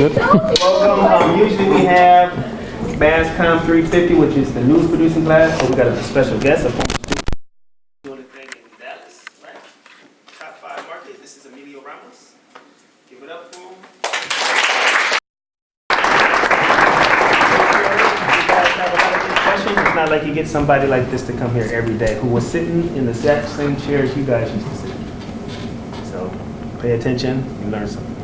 you. Welcome. Usually we have BASCOM 350, which is the news producing class, but we got a special guest, a former student doing a thing in Dallas, right? Top 5 market. This is Emilio Ramos. Give it up for him. It's not like you get somebody like this to come here every day who was sitting in the exact same chairs you guys used to sit in. So pay attention and learn something.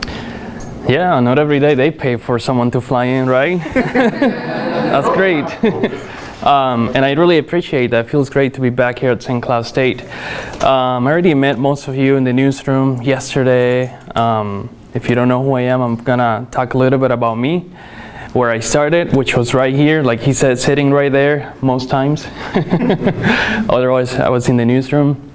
Yeah, not every day they pay for someone to fly in, right? That's great. And I really appreciate that. It feels great to be back here at St. Cloud State. I already met most of you in the newsroom yesterday. If you don't know who I am, I'm gonna talk a little bit about me. Where I started, which was right here, like he said, sitting right there most times. Otherwise, I was in the newsroom.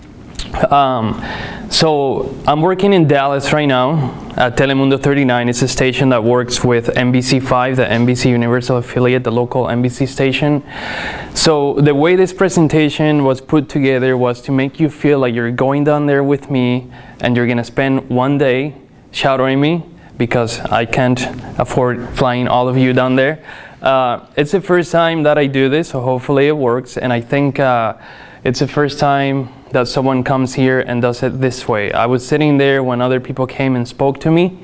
So I'm working in Dallas right now at Telemundo 39. It's a station that works with NBC5, the NBC Universal affiliate, the local NBC station. So the way this presentation was put together was to make you feel like you're going down there with me and you're gonna spend one day shadowing me, because I can't afford flying all of you down there. It's the first time that I do this, so hopefully it works. And I think it's the first time that someone comes here and does it this way. I was sitting there when other people came and spoke to me,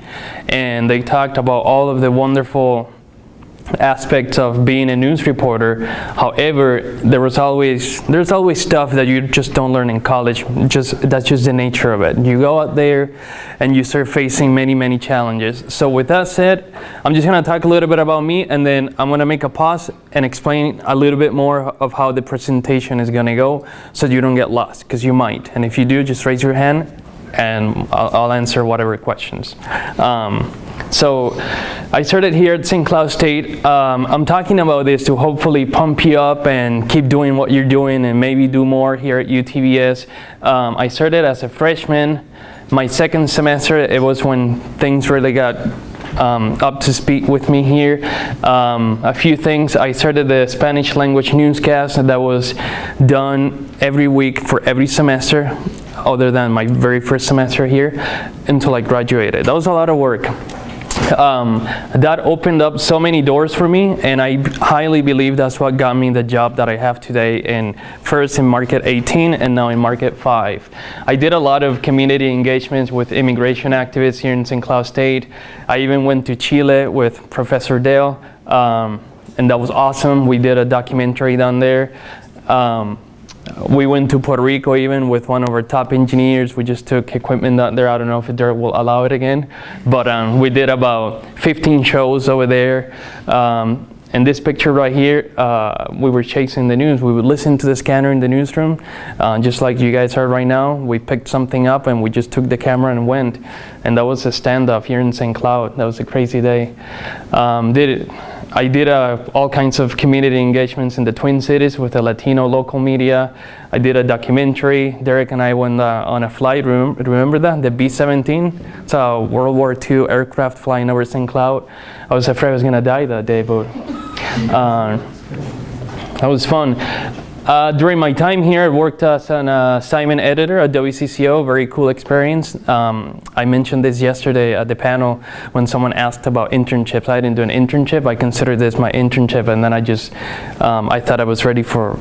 and they talked about all of the wonderful aspects of being a news reporter. However, there's always stuff that you just don't learn in college. That's just the nature of it. You go out there and you start facing many challenges. So with that said, I'm just gonna talk a little bit about me, and then I'm gonna make a pause and explain a little bit more of how the presentation is gonna go, so you don't get lost, because you might. And if you do, just raise your hand and I'll answer whatever questions. So I started here at St. Cloud State. I'm talking about this to hopefully pump you up and keep doing what you're doing and maybe do more here at UTVS. I started as a freshman. My second semester, it was when things really got up to speed with me here. A few things. I started the Spanish language newscast that was done every week for every semester, other than my very first semester here, until I graduated. That was a lot of work. That opened up so many doors for me, and I highly believe that's what got me the job that I have today, first in Market 18 and now in Market 5. I did a lot of community engagements with immigration activists here in St. Cloud State. I even went to Chile with Professor Dale, and that was awesome. We did a documentary down there. We went to Puerto Rico even with one of our top engineers. We just took equipment out there. I don't know if they will allow it again, but we did about 15 shows over there. And this picture right here, we were chasing the news. We would listen to the scanner in the newsroom, just like you guys are right now. We picked something up and we just took the camera and went. And that was a standoff here in St. Cloud. That was a crazy day. I did all kinds of community engagements in the Twin Cities with the Latino local media. I did a documentary. Derek and I went on a flight, remember that? The B-17? It's a World War II aircraft flying over St. Cloud. I was afraid I was gonna die that day, but that was fun. During my time here, I worked as an assignment editor at WCCO, very cool experience. I mentioned this yesterday at the panel when someone asked about internships. I didn't do an internship. I considered this my internship, and then I thought I was ready for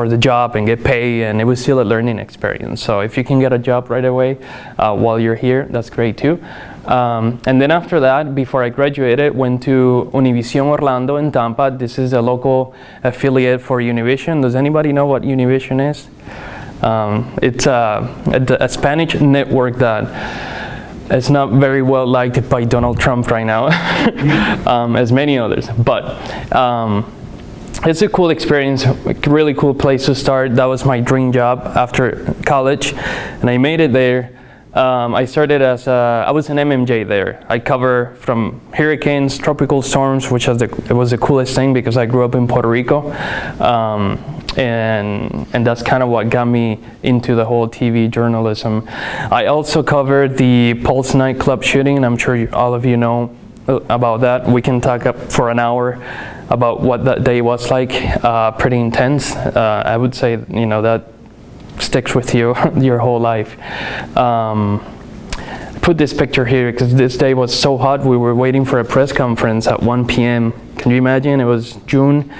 the job and get paid, and it was still a learning experience. So if you can get a job right away while you're here, that's great too. And then after that, before I graduated, went to Univision Orlando in Tampa. This is a local affiliate for Univision. Does anybody know what Univision is? It's a Spanish network that is not very well liked by Donald Trump right now, as many others. But it's a cool experience, a really cool place to start. That was my dream job after college, and I made it there. I started I was an MMJ there. I cover from hurricanes, tropical storms, which was it was the coolest thing because I grew up in Puerto Rico. And that's kind of what got me into the whole TV journalism. I also covered the Pulse nightclub shooting, and I'm sure all of you know about that. We can talk up for an hour about what that day was like. Pretty intense. I would say, that sticks with you your whole life. put this picture here because this day was so hot. We were waiting for a press conference at 1 p.m. Can you imagine? It was June,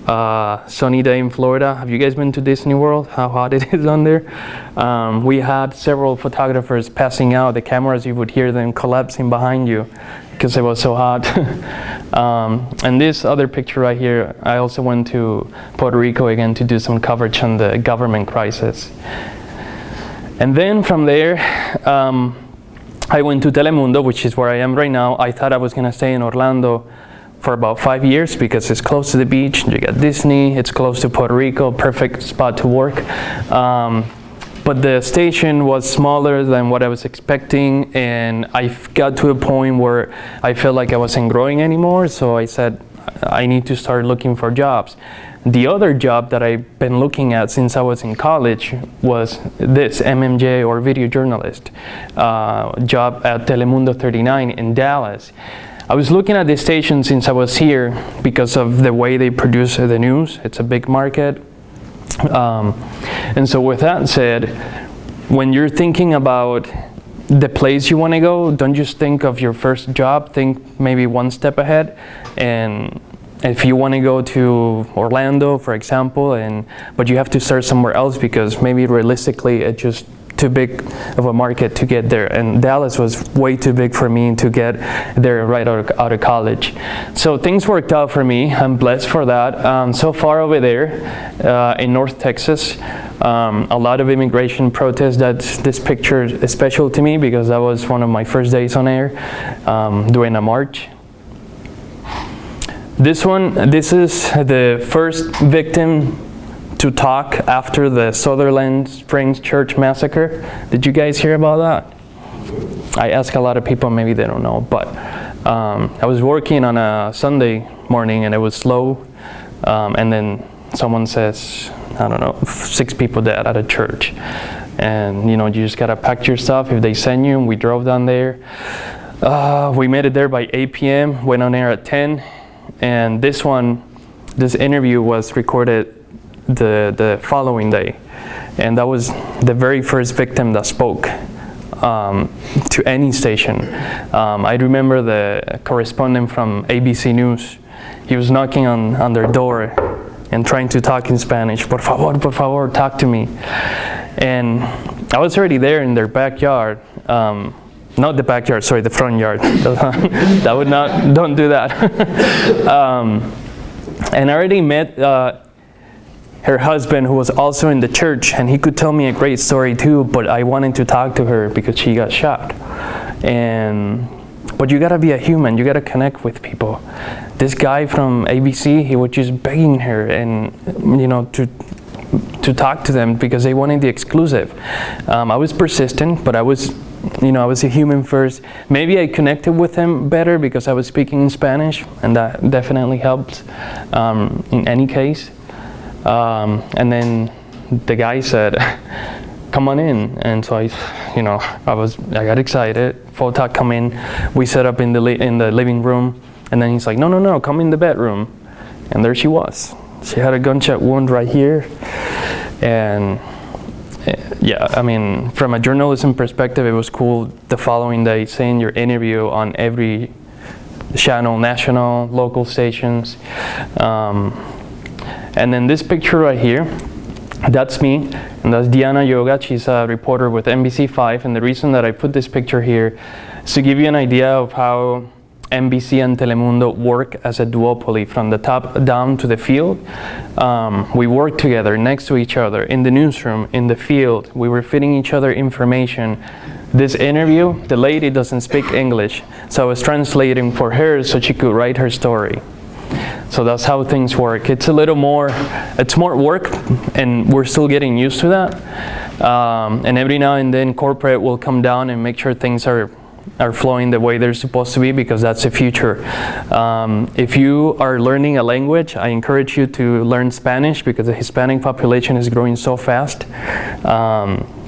sunny day in Florida. Have you guys been to Disney World? How hot it is on there? We had several photographers passing out. The cameras, you would hear them collapsing behind you because it was so hot. And this other picture right here, I also went to Puerto Rico again to do some coverage on the government crisis. And then from there, I went to Telemundo, which is where I am right now. I thought I was gonna stay in Orlando for about 5 years because it's close to the beach, you got Disney, it's close to Puerto Rico, perfect spot to work. But the station was smaller than what I was expecting, and I got to a point where I felt like I wasn't growing anymore, so I said, I need to start looking for jobs. The other job that I've been looking at since I was in college was this MMJ, or video journalist, job at Telemundo 39 in Dallas. I was looking at this station since I was here because of the way they produce the news. It's a big market. And so with that said, when you're thinking about the place you want to go, don't just think of your first job, think maybe one step ahead. And if you want to go to Orlando, for example, but you have to start somewhere else because maybe realistically it's just too big of a market to get there, and Dallas was way too big for me to get there right out of college. So things worked out for me. I'm blessed for that. So far over there in North Texas, a lot of immigration protests. This picture is special to me because that was one of my first days on air during a march. This is the first victim to talk after the Sutherland Springs church massacre. Did you guys hear about that? I ask a lot of people, maybe they don't know, but I was working on a Sunday morning and it was slow, and then someone says, I don't know, 6 people dead at a church. And you just gotta pack your stuff if they send you, and we drove down there. We made it there by 8 p.m., went on air at 10, and this interview was recorded the following day, and that was the very first victim that spoke to any station. I remember the correspondent from ABC News. He was knocking on their door and trying to talk in Spanish. Por favor, talk to me. And I was already there in their backyard. Not the backyard, sorry, the front yard. Don't do that. And I already met her husband, who was also in the church, and he could tell me a great story too, but I wanted to talk to her because she got shot. But you gotta be a human, you gotta connect with people. This guy from ABC, he was just begging her and to talk to them because they wanted the exclusive. I was persistent, but I was a human first. Maybe I connected with him better because I was speaking in Spanish, and that definitely helped in any case. And then the guy said, come on in. And so I got excited. Photo come in. We set up in the living room. And then he's like, no, come in the bedroom. And there she was. She had a gunshot wound right here. And yeah, I mean, from a journalism perspective, it was cool the following day seeing your interview on every channel, national, local stations. And then this picture right here, that's me, and that's Diana Yoga. She's a reporter with NBC5, and the reason that I put this picture here is to give you an idea of how NBC and Telemundo work as a duopoly from the top down to the field. We work together next to each other in the newsroom, in the field. We were feeding each other information. This interview, the lady doesn't speak English, so I was translating for her so she could write her story. So that's how things work. It's more work, and we're still getting used to that. And every now and then corporate will come down and make sure things are flowing the way they're supposed to be, because that's the future. If you are learning a language, I encourage you to learn Spanish because the Hispanic population is growing so fast.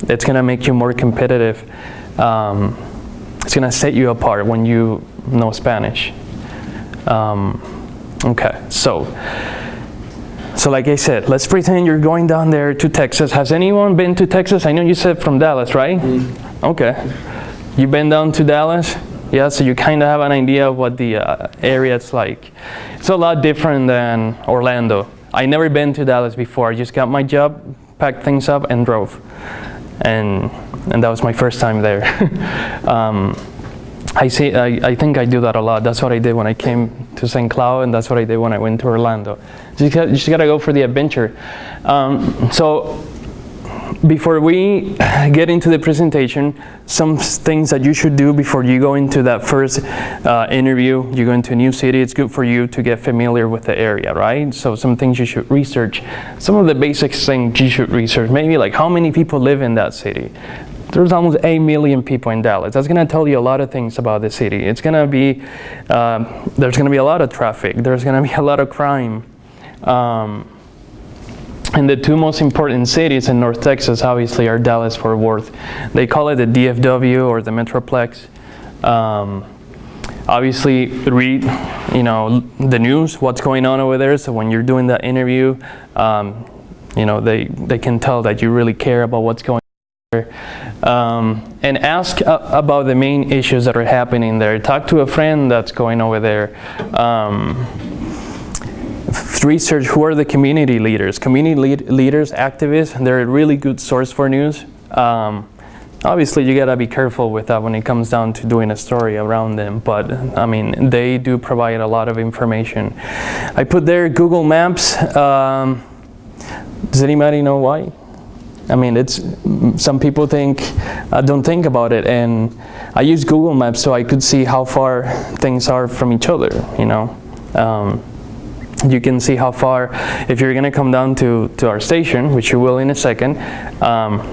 It's gonna make you more competitive. It's gonna set you apart when you know Spanish. Okay, so like I said, let's pretend you're going down there to Texas. Has anyone been to Texas? I know you said from Dallas, right? Mm-hmm. Okay. You've been down to Dallas? Yeah, so you kind of have an idea of what the area is like. It's a lot different than Orlando. I never been to Dallas before. I just got my job, packed things up, and drove. And that was my first time there. I think I do that a lot. That's what I did when I came to St. Cloud, and that's what I did when I went to Orlando. You just gotta go for the adventure. So before we get into the presentation, some things that you should do before you go into that first interview. You go into a new city, it's good for you to get familiar with the area, right? So some things you should research. Some of the basic things you should research, maybe like how many people live in that city. There's almost 8 million people in Dallas. That's gonna tell you a lot of things about the city. It's gonna be, there's gonna be a lot of traffic. There's gonna be a lot of crime. And the two most important cities in North Texas, obviously, are Dallas, Fort Worth. They call it the DFW or the Metroplex. Obviously, read, the news, what's going on over there. So when you're doing that interview, they can tell that you really care about what's going on. And ask about the main issues that are happening there. Talk to a friend that's going over there. Research who are the community leaders. Community leaders, activists, they're a really good source for news. Obviously, you gotta be careful with that when it comes down to doing a story around them, but I mean, they do provide a lot of information. I put there Google Maps. Does anybody know why? I mean, some people don't think about it, and I use Google Maps so I could see how far things are from each other, You can see how far, if you're gonna come down to our station, which you will in a second,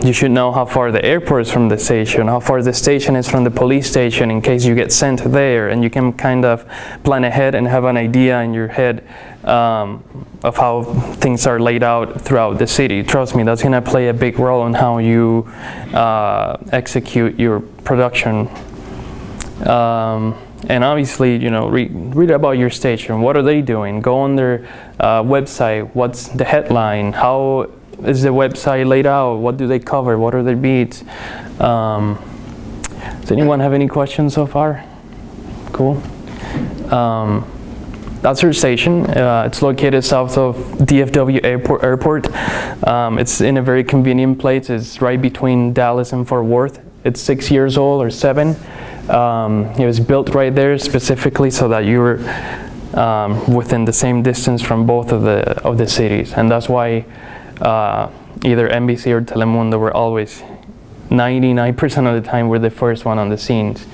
you should know how far the airport is from the station, how far the station is from the police station in case you get sent there, and you can kind of plan ahead and have an idea in your head of how things are laid out throughout the city. Trust me, that's gonna play a big role in how you execute your production. And obviously, read about your station. What are they doing? Go on their website. What's the headline? How is the website laid out? What do they cover? What are their beats? Does anyone have any questions so far? Cool. That's our station. It's located south of DFW Airport. It's in a very convenient place. It's right between Dallas and Fort Worth. It's 6 years old or 7. It was built right there specifically so that you were within the same distance from both of the cities, and that's why either NBC or Telemundo were always 99% of the time we're the first one on the scenes,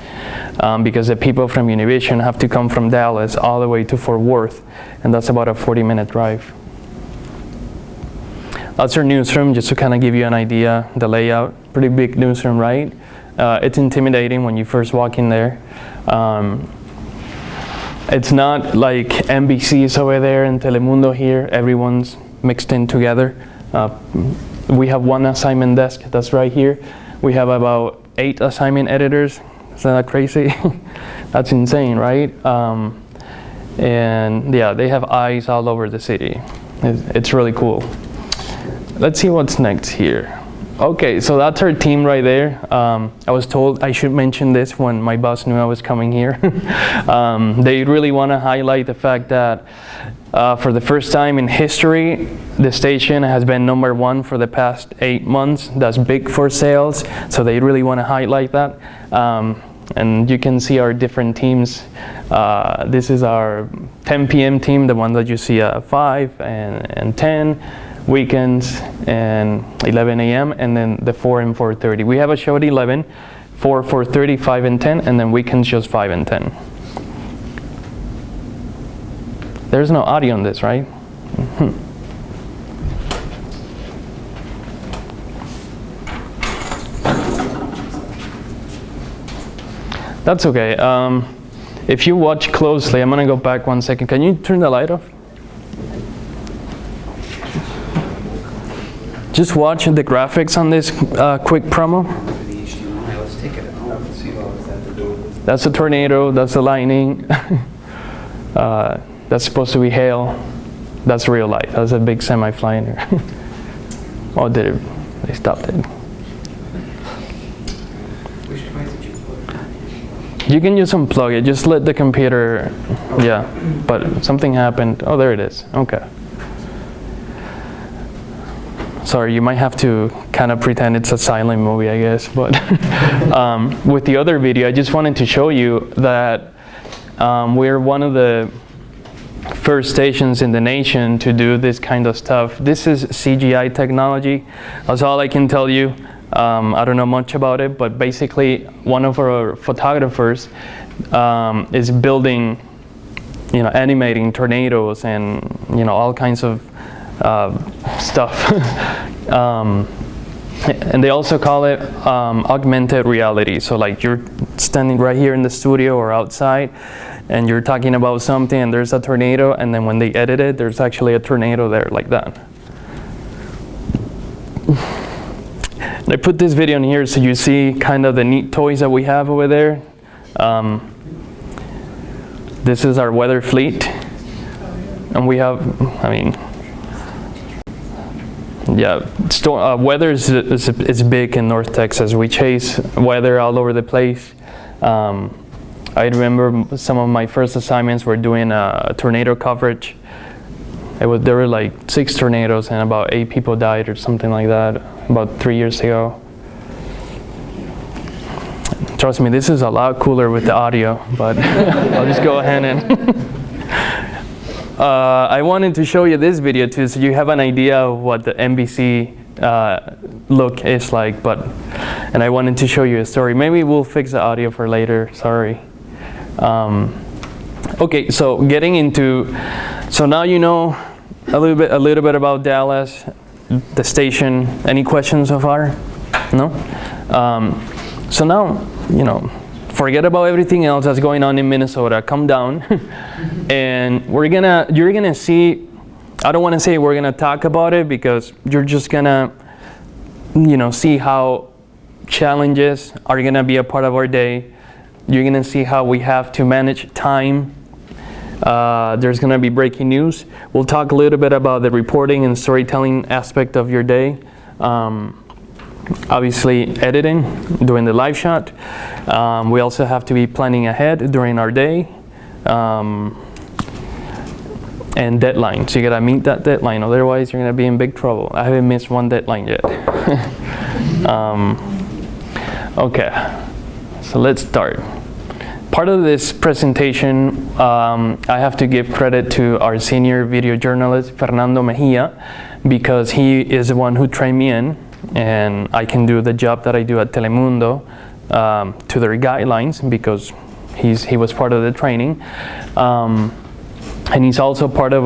because the people from Univision have to come from Dallas all the way to Fort Worth, and that's about a 40-minute drive. That's our newsroom, just to kind of give you an idea, the layout. Pretty big newsroom, right? It's intimidating when you first walk in there. It's not like NBC's over there and Telemundo here. Everyone's mixed in together. We have one assignment desk that's right here. We have about 8 assignment editors. Isn't that crazy? That's insane, right? And yeah, they have eyes all over the city. It's really cool. Let's see what's next here. Okay, so that's our team right there. I was told I should mention this when my boss knew I was coming here. They really want to highlight the fact that for the first time in history, the station has been #1 for the past 8 months. That's big for sales, so they really want to highlight that. And you can see our different teams. This is our 10 p.m. team, the one that you see at 5 and 10. Weekends and 11 a.m. and then the 4 and 4:30. We have a show at 11, 4, 4:30, 5 and 10, and then weekends just 5 and 10. There's no audio on this, right? That's okay. If you watch closely, I'm gonna go back 1 second. Can you turn the light off? Just watch the graphics on this quick promo. That's a tornado, that's the lightning. That's supposed to be hail. That's real life. That's a big semi flying here. Oh, they stopped it. Which device did you put? You can just unplug it. Just let the computer, yeah. But something happened. Oh, there it is. Okay. Sorry, you might have to kind of pretend it's a silent movie, I guess. But with the other video, I just wanted to show you that we're one of the first stations in the nation to do this kind of stuff. This is CGI technology. That's all I can tell you. I don't know much about it, but basically one of our photographers is building, animating tornadoes and, all kinds of stuff. And they also call it augmented reality. So like you're standing right here in the studio or outside and you're talking about something and there's a tornado, and then when they edit it, there's actually a tornado there like that. I put this video in here so you see kind of the neat toys that we have over there. This is our weather fleet. And we have, weather is big in North Texas. We chase weather all over the place. I remember some of my first assignments were doing tornado coverage. There were like 6 tornadoes and about 8 people died or something like that about 3 years ago. Trust me, this is a lot cooler with the audio, but I'll just go ahead and I wanted to show you this video too, so you have an idea of what the NBC look is like. And I wanted to show you a story. Maybe we'll fix the audio for later. Sorry. Okay, so getting into, so now you know a little bit about Dallas, the station. Any questions so far? No. So now, forget about everything else that's going on in Minnesota. Come down, and you're gonna see. I don't want to say we're gonna talk about it because you're just gonna, see how challenges are gonna be a part of our day. You're gonna see how we have to manage time. There's gonna be breaking news. We'll talk a little bit about the reporting and storytelling aspect of your day. Obviously editing, doing the live shot. We also have to be planning ahead during our day. And deadline. So you gotta meet that deadline, otherwise you're gonna be in big trouble. I haven't missed one deadline yet. Okay, so let's start. Part of this presentation, I have to give credit to our senior video journalist, Fernando Mejia, because he is the one who trained me in, and I can do the job that I do at Telemundo to their guidelines because he was part of the training. And he's also part of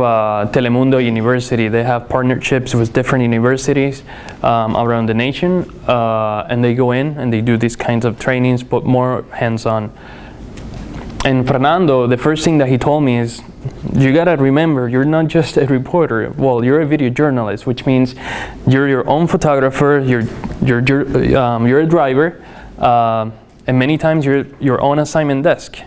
Telemundo University. They have partnerships with different universities around the nation, and they go in and they do these kinds of trainings, but more hands-on. And Fernando, the first thing that he told me is, you gotta remember, you're not just a reporter. Well, you're a video journalist, which means you're your own photographer, you're a driver, and many times you're your own assignment desk.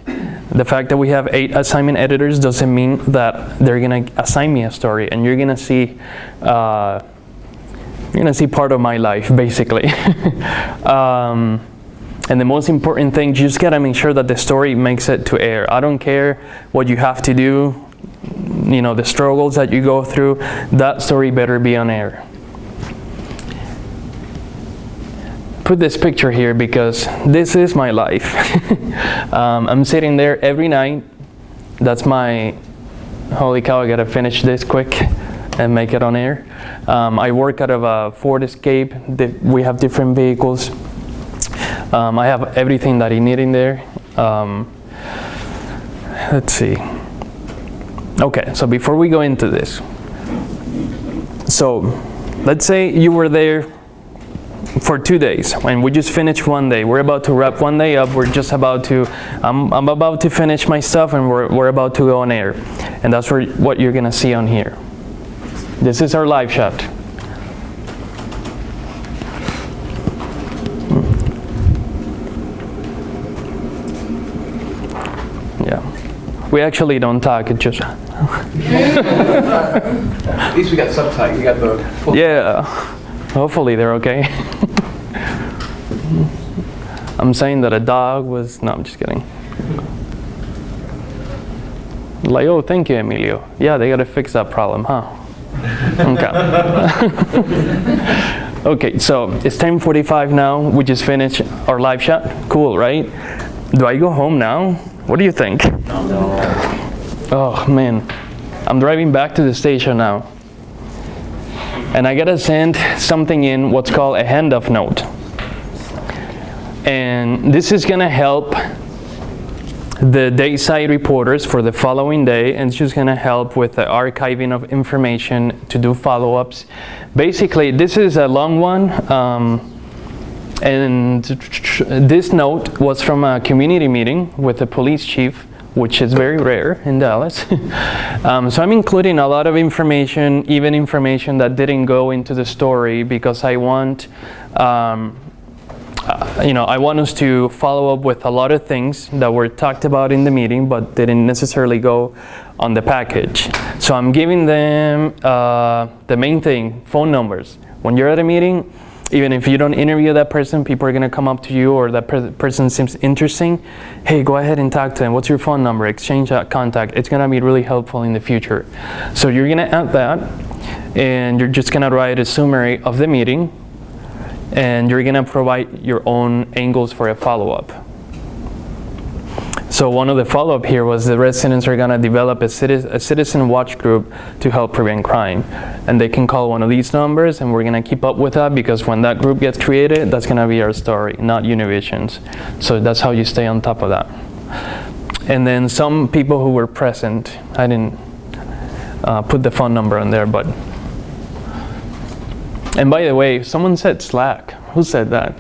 The fact that we have 8 assignment editors doesn't mean that they're gonna assign me a story, and you're gonna see part of my life, basically. And the most important thing, you just gotta make sure that the story makes it to air. I don't care what you have to do, the struggles that you go through, that story better be on air. Put this picture here because this is my life. I'm sitting there every night. That's my, holy cow, I gotta finish this quick and make it on air. I work out of a Ford Escape. We have different vehicles. I have everything that I need in there. Let's see. Okay, so before we go into this, so let's say you were there for 2 days and we just finished one day. We're about to wrap one day up. We're just about to, I'm about to finish my stuff and we're about to go on air. And that's what you're gonna see on here. This is our live shot. We actually don't talk, it just... At least we got subtitles, you got the... Yeah, hopefully they're okay. I'm saying that a dog was... No, I'm just kidding. Like, oh, thank you, Emilio. Yeah, they gotta fix that problem, huh? Okay. Okay, so it's 10:45 now. We just finished our live shot. Cool, right? Do I go home now? What do you think? No. Oh man, I'm driving back to the station now. And I gotta send something in, what's called a handoff note. And this is gonna help the dayside reporters for the following day, and it's just gonna help with the archiving of information to do follow-ups. Basically, this is a long one, and this note was from a community meeting with the police chief, which is very rare in Dallas. So I'm including a lot of information, even information that didn't go into the story, because I want I want us to follow up with a lot of things that were talked about in the meeting but didn't necessarily go on the package. So I'm giving them the main thing, phone numbers. When you're at a meeting, even if you don't interview that person, people are gonna come up to you, or that person seems interesting. Hey, go ahead and talk to them. What's your phone number? Exchange that contact. It's gonna be really helpful in the future. So you're gonna add that, and you're just gonna write a summary of the meeting, and you're gonna provide your own angles for a follow-up. So one of the follow-up here was the residents are gonna develop a citizen watch group to help prevent crime. And they can call one of these numbers, and we're gonna keep up with that, because when that group gets created, that's gonna be our story, not Univision's. So that's how you stay on top of that. And then some people who were present, I didn't put the phone number on there, but. And by the way, someone said Slack. Who said that?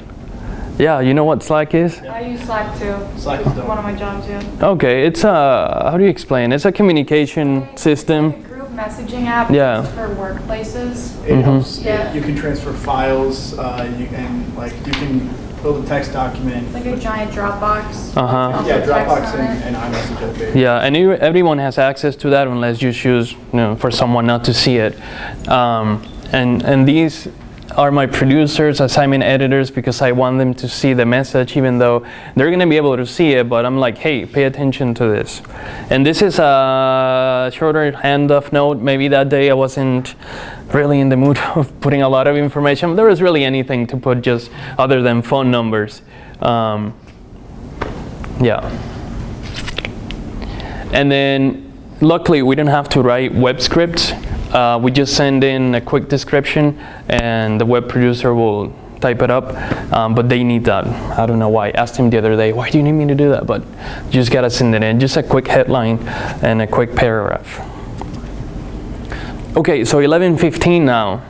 Yeah, you know what Slack is? I use Slack too. Slack is one of my jobs, yeah. Okay, it's a, how do you explain? It's a communication system. It's like a group messaging app for workplaces. It helps. Yeah. You can transfer files, you can build a text document. Like a giant Dropbox. Uh-huh. Yeah, Dropbox and iMessage. Okay. Yeah, and everyone has access to that unless you choose, for someone not to see it. And these are my producers, assignment editors, because I want them to see the message, even though they're going to be able to see it, but I'm like, hey, pay attention to this. And this is a shorter handoff note. Maybe that day I wasn't really in the mood of putting a lot of information. There was really anything to put just other than phone numbers. Yeah. And then luckily we don't have to write web scripts. We just send in a quick description, and the web producer will type it up, but they need that. I don't know why. I asked him the other day, why do you need me to do that? But you just gotta send it in. Just a quick headline and a quick paragraph. Okay, so 11:15 now.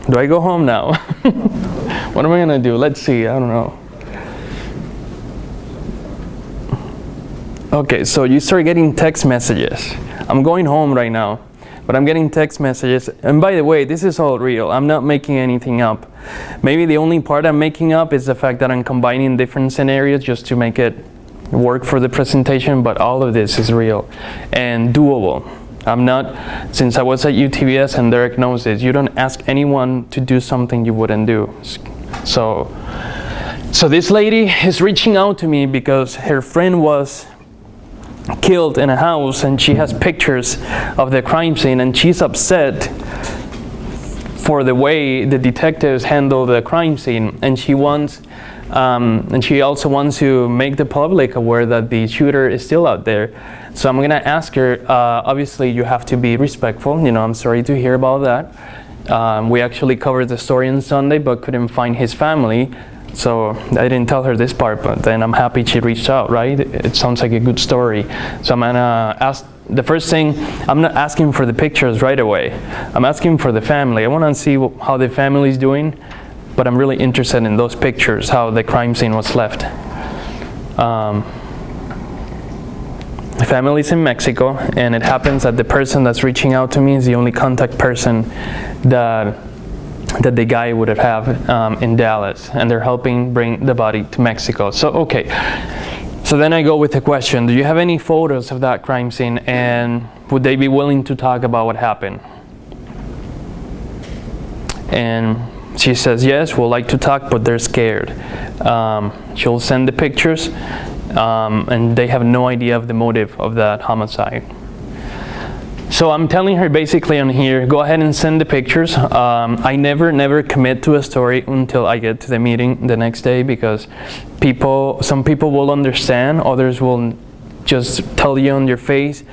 Do I go home now? What am I gonna do? Let's see, I don't know. Okay, so you start getting text messages. I'm going home right now. But I'm getting text messages, and by the way, this is all real. I'm not making anything up. Maybe the only part I'm making up is the fact that I'm combining different scenarios just to make it work for the presentation, but all of this is real and doable. I'm not, since I was at UTVS and Derek knows this, you don't ask anyone to do something you wouldn't do. So this lady is reaching out to me because her friend was killed in a house, and she has pictures of the crime scene, and she's upset for the way the detectives handle the crime scene, and she wants and she also wants to make the public aware that the shooter is still out there. So I'm gonna ask her, obviously you have to be respectful, I'm sorry to hear about that. We actually covered the story on Sunday but couldn't find his family. So I didn't tell her this part, but then I'm happy she reached out, right? It sounds like a good story. So I'm gonna ask, the first thing, I'm not asking for the pictures right away. I'm asking for the family. I wanna see how the family's doing, but I'm really interested in those pictures, how the crime scene was left. The family's in Mexico, and it happens that the person that's reaching out to me is the only contact person that the guy would have in Dallas, and they're helping bring the body to Mexico. So, okay. So then I go with the question, do you have any photos of that crime scene, and would they be willing to talk about what happened? And she says, yes, we'll like to talk, but they're scared. She'll send the pictures, and they have no idea of the motive of that homicide. So I'm telling her basically on here, go ahead and send the pictures. I never commit to a story until I get to the meeting the next day, because some people will understand, others will just tell you on your face,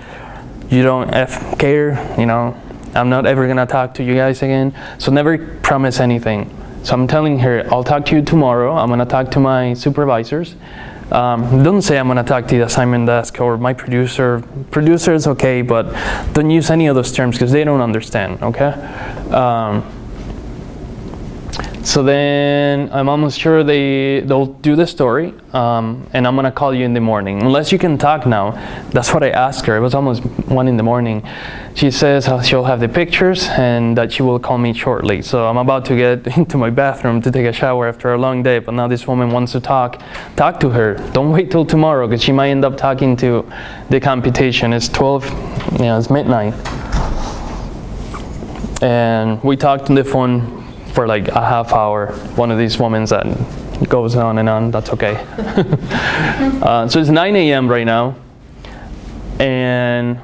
you don't care, I'm not ever gonna talk to you guys again. So never promise anything. So I'm telling her, I'll talk to you tomorrow. I'm gonna talk to my supervisors. Don't say I'm gonna talk to the assignment desk or my producer. Producer is okay, but don't use any of those terms because they don't understand, okay? So then I'm almost sure they'll do the story, and I'm gonna call you in the morning. Unless you can talk now. That's what I asked her. It was almost 1 a.m. She says she'll have the pictures and that she will call me shortly. So I'm about to get into my bathroom to take a shower after a long day, but now this woman wants to talk to her. Don't wait till tomorrow, because she might end up talking to the computation. It's 12, it's midnight. And we talked on the phone for like a half hour. One of these women that goes on and on, that's okay. So it's 9 a.m. right now. And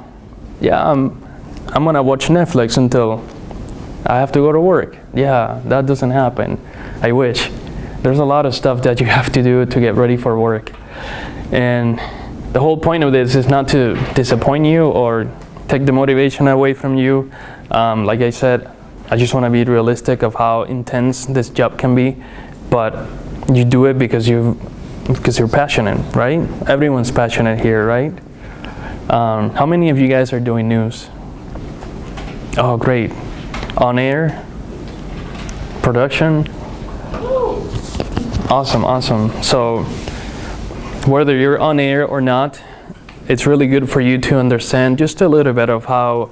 yeah, I'm gonna watch Netflix until I have to go to work. Yeah, that doesn't happen. I wish. There's a lot of stuff that you have to do to get ready for work. And the whole point of this is not to disappoint you or take the motivation away from you. Like I said, I just want to be realistic of how intense this job can be, but you do it because you're passionate, right? Everyone's passionate here, right? How many of you guys are doing news? Oh, great. On air? Production? Awesome. So whether you're on air or not, it's really good for you to understand just a little bit of how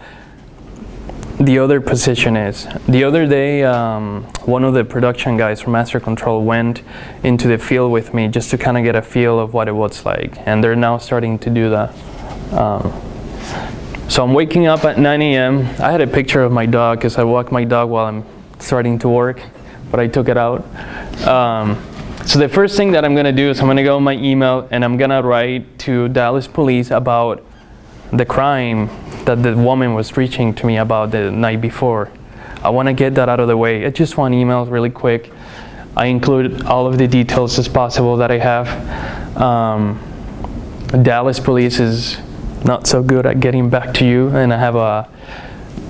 the other position is. The other day, one of the production guys from Master Control went into the field with me just to kind of get a feel of what it was like, and they're now starting to do that. So I'm waking up at 9 a.m. I had a picture of my dog because I walk my dog while I'm starting to work, but I took it out. So the first thing that I'm gonna do is I'm gonna go on my email and I'm gonna write to Dallas police about the crime that the woman was reaching to me about the night before. I want to get that out of the way. It's just one email, really quick. I include all of the details as possible that I have. Dallas police is not so good at getting back to you, and I have a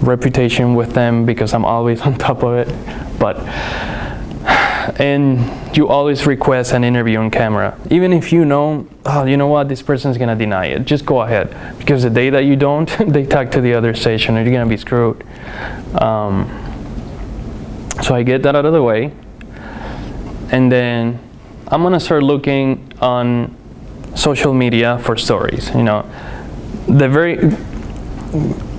reputation with them because I'm always on top of it. And you always request an interview on camera. Even if you know what, this person's gonna deny it, just go ahead. Because the day that you don't, they talk to the other station and you're gonna be screwed. So I get that out of the way. And then I'm gonna start looking on social media for stories.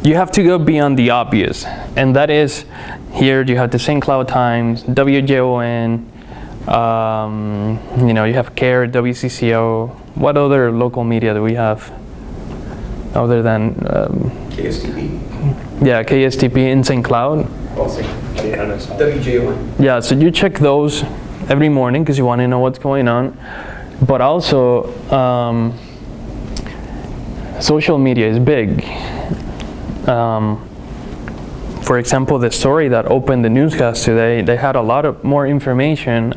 You have to go beyond the obvious, and that is, here you have the St. Cloud Times, WJON, you have CARE, WCCO. What other local media do we have other than KSTP? Yeah, KSTP in St. Cloud. WJON. Yeah, so you check those every morning because you want to know what's going on. But also, social media is big. For example, the story that opened the newscast today, they had a lot of more information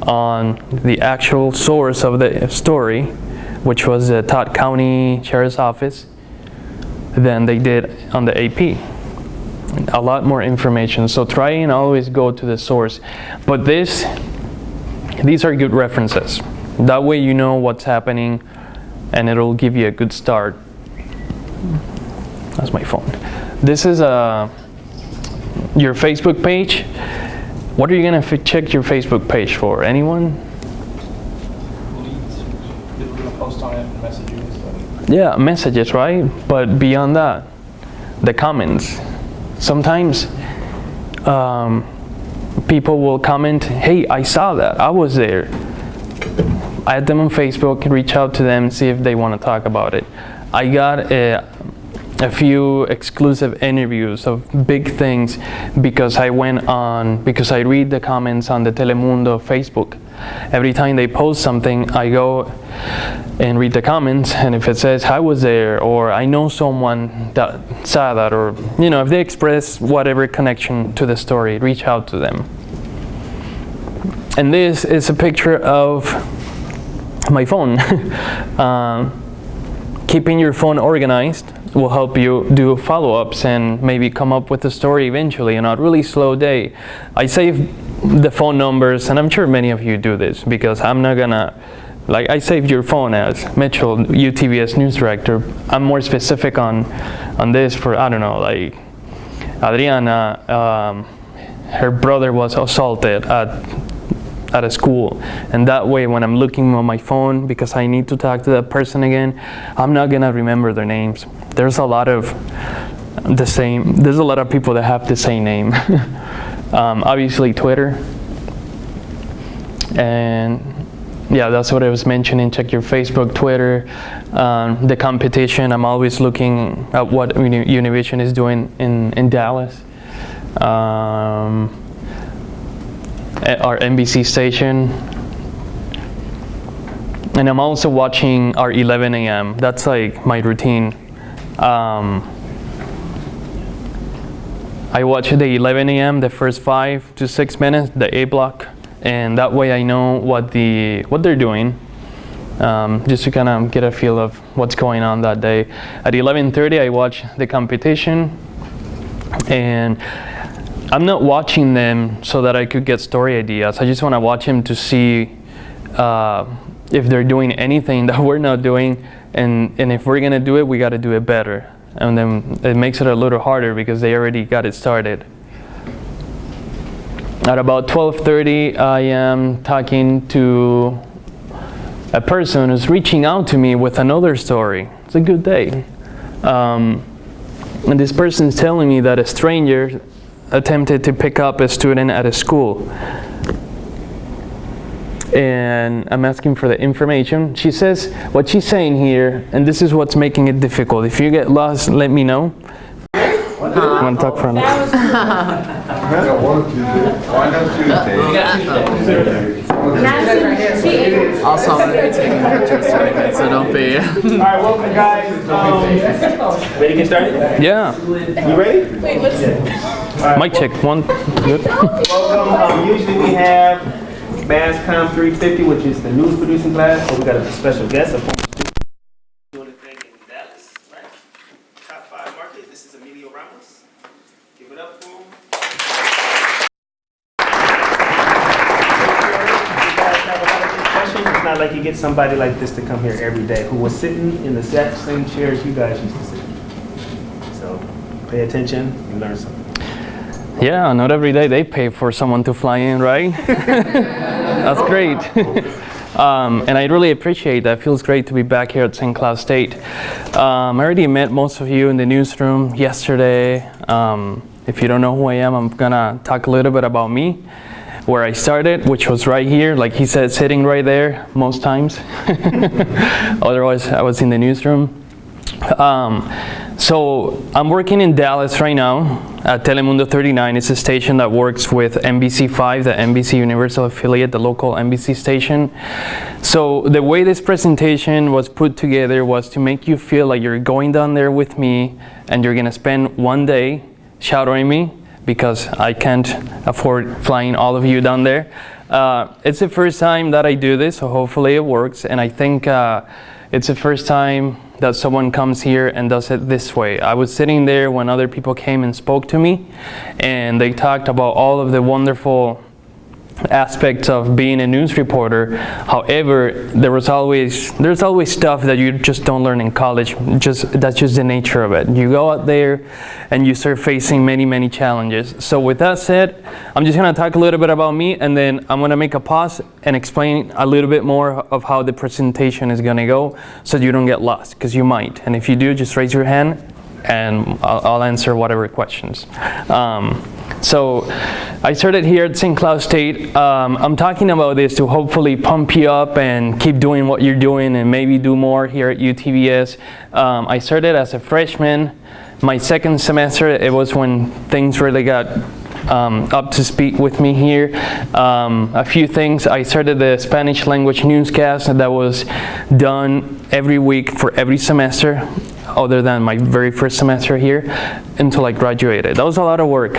on the actual source of the story, which was the Todd County Sheriff's Office, than they did on the AP. A lot more information. So try and always go to the source. But these are good references. That way you know what's happening, and it'll give you a good start. That's my phone. This is your Facebook page. What are you gonna check your Facebook page for? Anyone? Leads. People gonna post on it and message you and stuff. Yeah, messages, right? But beyond that, the comments. Sometimes people will comment, hey, I saw that, I was there. Add them on Facebook, reach out to them, see if they want to talk about it. I got a few exclusive interviews of big things because I read the comments on the Telemundo Facebook every time they post something, I go and read the comments, and if it says I was there, or I know someone that saw that, or if they express whatever connection to the story, reach out to them. And this is a picture of my phone. Keeping your phone organized will help you do follow-ups and maybe come up with a story eventually on a really slow day. I save the phone numbers, and I'm sure many of you do this, because I'm not gonna, I saved your phone as Mitchell, UTVS news director. I'm more specific on this for, I don't know, like Adriana, her brother was assaulted at a school, and that way when I'm looking on my phone because I need to talk to that person again, I'm not gonna remember their names. There's a lot of people that have the same name. Obviously Twitter, and yeah, that's what I was mentioning. Check your Facebook, Twitter, the competition. I'm always looking at what Univision is doing in Dallas. Our NBC station, and I'm also watching our 11 a.m. That's like my routine. I watch the 11 a.m. the first 5 to 6 minutes, the A block, and that way I know what they're doing, just to kind of get a feel of what's going on that day. At 11:30 I watch the competition, and I'm not watching them so that I could get story ideas. I just want to watch them to see if they're doing anything that we're not doing, and if we're gonna do it, we got to do it better. And then it makes it a little harder because they already got it started. At about 12:30, I am talking to a person who's reaching out to me with another story. It's a good day. And this person's telling me that a stranger attempted to pick up a student at a school. And I'm asking for the information. She says, what she's saying here, and this is what's making it difficult. If you get lost, let me know. I want to talk for a minute. Also, I'm going to be taking pictures during it, so don't be. All right, welcome guys. Ready to get started? Yeah. You ready? Wait, what's Mic check. One. Good. Welcome. Usually we have Mass Com 350, which is the news producing class, but we got a special guest, a former student doing a thing in Dallas, right? Top 5 market. This is Emilio Ramos. Give it up for him. It's not like you get somebody like this to come here every day who was sitting in the exact same chairs you guys used to sit in. So pay attention and learn something. Yeah, not every day they pay for someone to fly in, right? That's great. And I really appreciate that. It feels great to be back here at St. Cloud State. I already met most of you in the newsroom yesterday. If you don't know who I am, I'm gonna talk a little bit about me, where I started, which was right here, like he said, sitting right there most times. Otherwise, I was in the newsroom. So I'm working in Dallas right now at Telemundo 39. It's a station that works with NBC5, the NBC Universal affiliate, the local NBC station. So the way this presentation was put together was to make you feel like you're going down there with me and you're gonna spend one day shadowing me, because I can't afford flying all of you down there. It's the first time that I do this, so hopefully it works. And I think it's the first time that someone comes here and does it this way. I was sitting there when other people came and spoke to me, and they talked about all of the wonderful aspects of being a news reporter. However, there's always stuff that you just don't learn in college. That's just the nature of it. You go out there and you start facing many challenges. So with that said, I'm just gonna talk a little bit about me, and then I'm gonna make a pause and explain a little bit more of how the presentation is gonna go, so you don't get lost, because you might. And if you do, just raise your hand and I'll answer whatever questions. So I started here at St. Cloud State. I'm talking about this to hopefully pump you up and keep doing what you're doing and maybe do more here at UTVS. I started as a freshman. My second semester, it was when things really got up to speed with me here. A few things. I started the Spanish language newscast that was done every week for every semester, other than my very first semester here, until I graduated. That was a lot of work.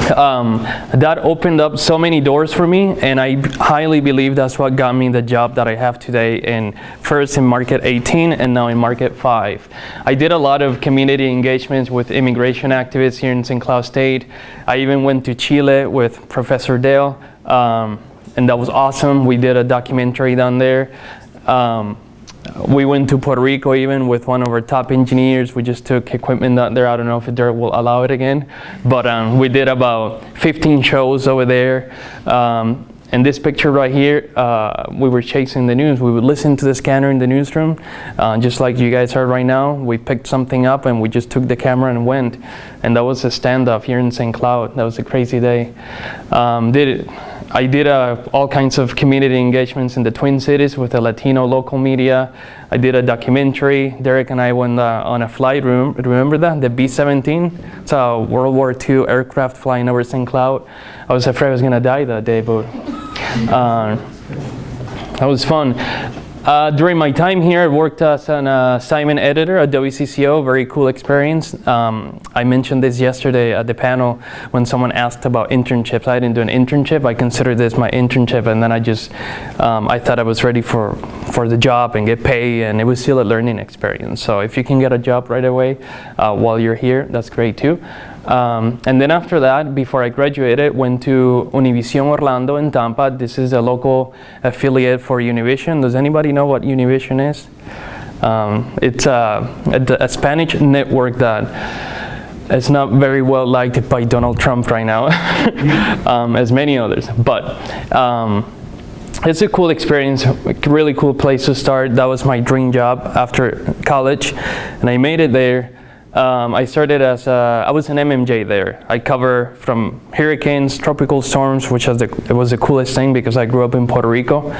That opened up so many doors for me, and I highly believe that's what got me the job that I have today, first in Market 18 and now in Market 5. I did a lot of community engagements with immigration activists here in St. Cloud State. I even went to Chile with Professor Dale, and that was awesome. We did a documentary down there. We went to Puerto Rico even with one of our top engineers. We just took equipment out there. I don't know if they will allow it again, but we did about 15 shows over there. And this picture right here, we were chasing the news. We would listen to the scanner in the newsroom, just like you guys are right now. We picked something up and we just took the camera and went. And that was a standoff here in St. Cloud. That was a crazy day. I did all kinds of community engagements in the Twin Cities with the Latino local media. I did a documentary. Derek and I went on a flight room. Remember that? The B-17? It's a World War II aircraft flying over St. Cloud. I was afraid I was going to die that day, but that was fun. During my time here, I worked as an assignment editor at WCCO, very cool experience. I mentioned this yesterday at the panel when someone asked about internships. I didn't do an internship. I considered this my internship, and then I thought I was ready for the job and get paid, and it was still a learning experience. So if you can get a job right away while you're here, that's great too. And then after that, before I graduated, went to Univision Orlando in Tampa. This is a local affiliate for Univision. Does anybody know what Univision is? It's a Spanish network that is not very well liked by Donald Trump right now, as many others. But it's a cool experience, a really cool place to start. That was my dream job after college, and I made it there. I started I was an MMJ there. I cover from hurricanes, tropical storms, which was the coolest thing because I grew up in Puerto Rico.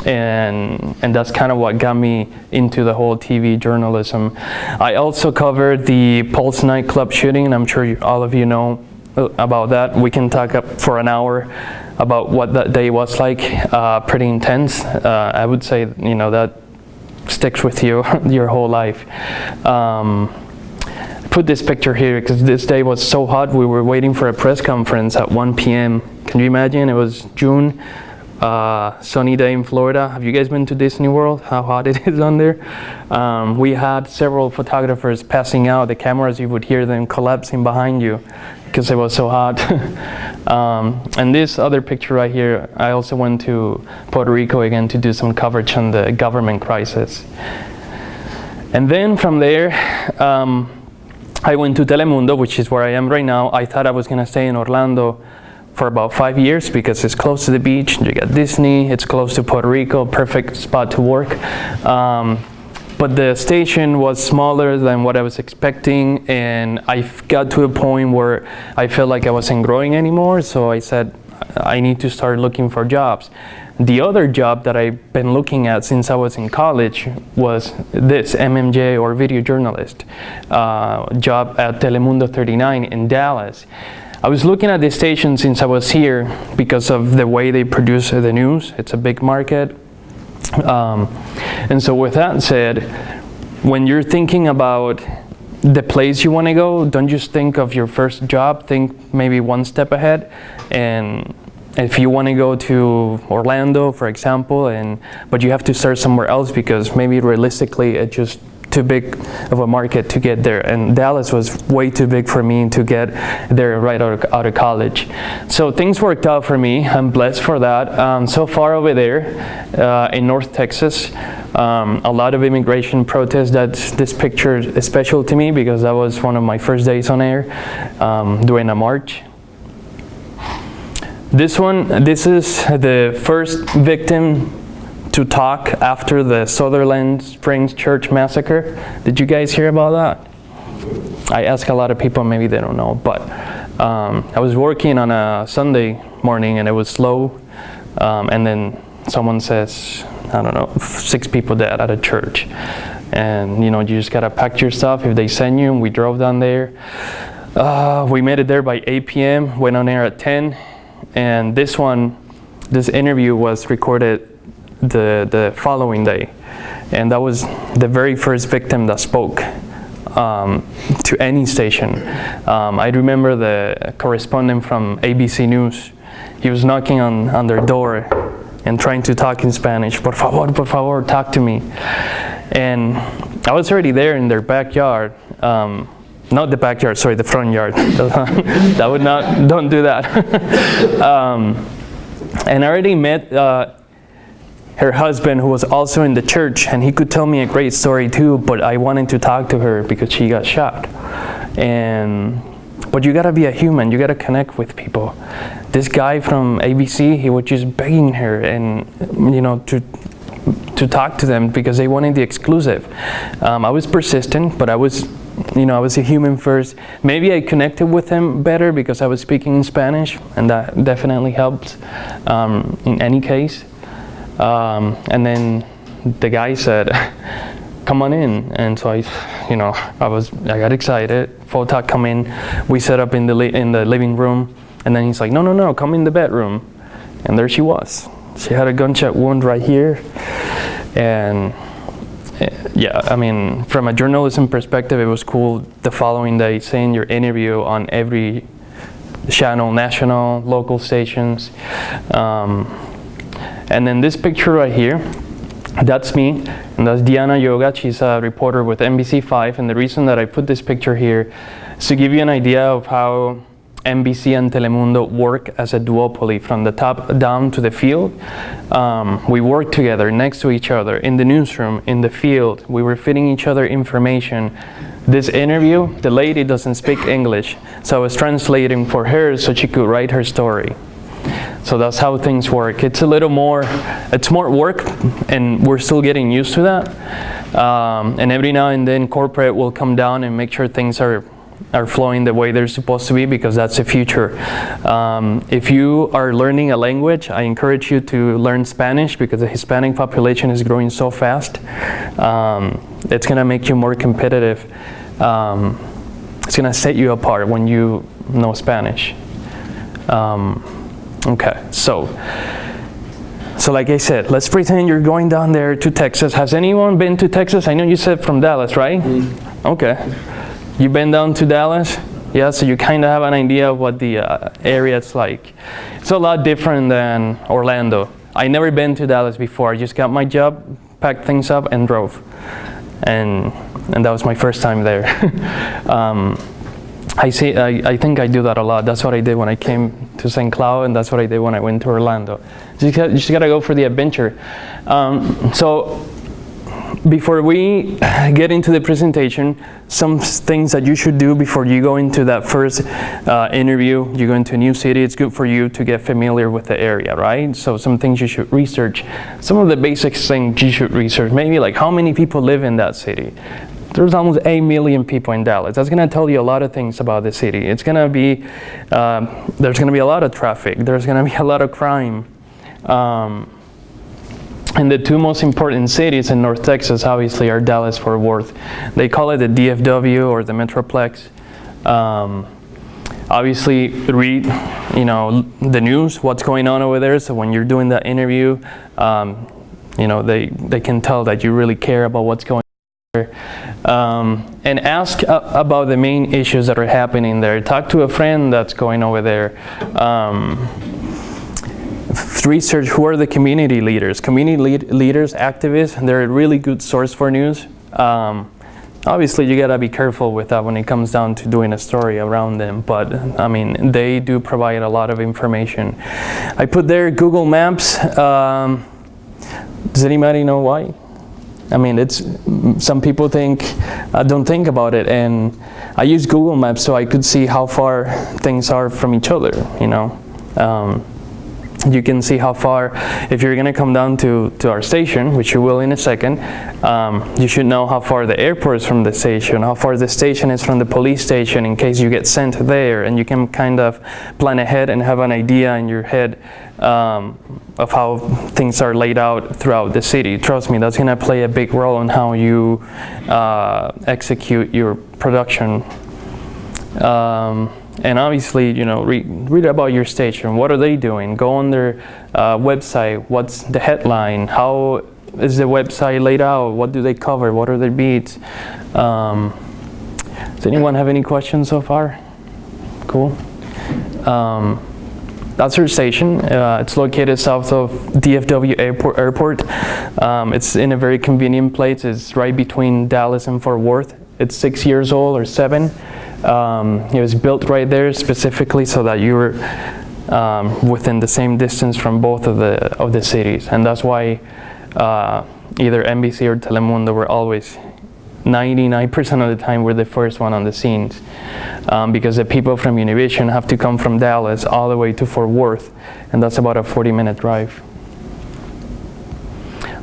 And that's kind of what got me into the whole TV journalism. I also covered the Pulse nightclub shooting, and I'm sure all of you know about that. We can talk up for an hour about what that day was like. Pretty intense. I would say, that sticks with you your whole life. Put this picture here because this day was so hot. We were waiting for a press conference at 1 p.m. Can you imagine? It was June, sunny day in Florida. Have you guys been to Disney World? How hot it is on there? We had several photographers passing out. The cameras, you would hear them collapsing behind you because it was so hot. And this other picture right here, I also went to Puerto Rico again to do some coverage on the government crisis. And then from there, I went to Telemundo, which is where I am right now. I thought I was going to stay in Orlando for about 5 years because it's close to the beach. You got Disney, it's close to Puerto Rico, perfect spot to work. But the station was smaller than what I was expecting, and I got to a point where I felt like I wasn't growing anymore, so I said, I need to start looking for jobs. The other job that I've been looking at since I was in college was this MMJ or video journalist job at Telemundo 39 in Dallas. I was looking at this station since I was here because of the way they produce the news. It's a big market. And so with that said, when you're thinking about the place you want to go, don't just think of your first job, think maybe one step ahead. And if you want to go to Orlando, for example, but you have to start somewhere else because maybe realistically it's just too big of a market to get there, and Dallas was way too big for me to get there right out of college. So things worked out for me. I'm blessed for that. So far over there in North Texas, a lot of immigration protests. This picture is special to me because that was one of my first days on air during a march. This is the first victim to talk after the Sutherland Springs church massacre. Did you guys hear about that? I ask a lot of people, maybe they don't know, but I was working on a Sunday morning and it was slow, and then someone says, I don't know, 6 people dead at a church. And you just gotta pack your stuff if they send you, and we drove down there. We made it there by 8 p.m., went on air at 10, and this interview was recorded the following day. And that was the very first victim that spoke to any station. I remember the correspondent from ABC News. He was knocking on their door and trying to talk in Spanish. Por favor, talk to me. And I was already there in their backyard. Not the backyard, sorry, the front yard. Don't do that. And I already met her husband, who was also in the church, and he could tell me a great story too, but I wanted to talk to her because she got shot. But you gotta be a human, you gotta connect with people. This guy from ABC, he was just begging her and to talk to them because they wanted the exclusive. I was persistent, but I was a human first. Maybe I connected with him better because I was speaking in Spanish, and that definitely helped in any case. And then the guy said, come on in. And so I got excited. Photog come in. We set up in the living room. And then he's like, no, come in the bedroom. And there she was. She had a gunshot wound right here. And yeah, I mean, from a journalism perspective, it was cool the following day seeing your interview on every channel, national, local stations. And then this picture right here, that's me, and that's Diana Yoga. She's a reporter with NBC5, and the reason that I put this picture here is to give you an idea of how NBC and Telemundo work as a duopoly from the top down to the field. We work together next to each other in the newsroom, in the field. We were feeding each other information. This interview, the lady doesn't speak English, so I was translating for her so she could write her story. So that's how things work. It's more work, and we're still getting used to that. And every now and then corporate will come down and make sure things are flowing the way they're supposed to be, because that's the future. If you are learning a language, I encourage you to learn Spanish because the Hispanic population is growing so fast. It's gonna make you more competitive. It's gonna set you apart when you know Spanish. Okay, so like I said, let's pretend you're going down there to Texas. Has anyone been to Texas? I know you said from Dallas, right? Okay. You've been down to Dallas? Yeah, so you kind of have an idea of what the area is like. It's a lot different than Orlando. I never been to Dallas before. I just got my job, packed things up, and drove. And that was my first time there. I think I do that a lot. That's what I did when I came to St. Cloud, and that's what I did when I went to Orlando. You just gotta go for the adventure. So before we get into the presentation, some things that you should do before you go into that first interview. You go into a new city, it's good for you to get familiar with the area, right? So some things you should research. Some of the basic things you should research, maybe like how many people live in that city. There's almost 8 million people in Dallas. That's gonna tell you a lot of things about the city. It's gonna be, there's gonna be a lot of traffic. There's gonna be a lot of crime. And the two most important cities in North Texas, obviously, are Dallas-Fort Worth. They call it the DFW or the Metroplex. Obviously, read, the news, what's going on over there. So when you're doing that interview, they can tell that you really care about what's going on. And ask about the main issues that are happening there. Talk to a friend that's going over there. Research who are the community leaders. Leaders, activists, they're a really good source for news. Obviously, you gotta be careful with that when it comes down to doing a story around them, but I mean, they do provide a lot of information. I put there Google Maps. Does anybody know why? I mean, some people don't think about it, and I use Google Maps so I could see how far things are from each other, You can see how far, if you're gonna come down to our station, which you will in a second, you should know how far the airport is from the station, how far the station is from the police station in case you get sent there, and you can kind of plan ahead and have an idea in your head of how things are laid out throughout the city. Trust me, that's gonna play a big role in how you execute your production. And obviously, read about your station. What are they doing? Go on their website. What's the headline? How is the website laid out? What do they cover? What are their beats? Does anyone have any questions so far? Cool. That's our station. It's located south of DFW Airport. It's in a very convenient place. It's right between Dallas and Fort Worth. It's 6 years old or 7. It was built right there specifically so that you were within the same distance from both of the cities, and that's why either NBC or Telemundo were always 99% of the time we're the first one on the scenes, because the people from Univision have to come from Dallas all the way to Fort Worth, and that's about a 40-minute drive.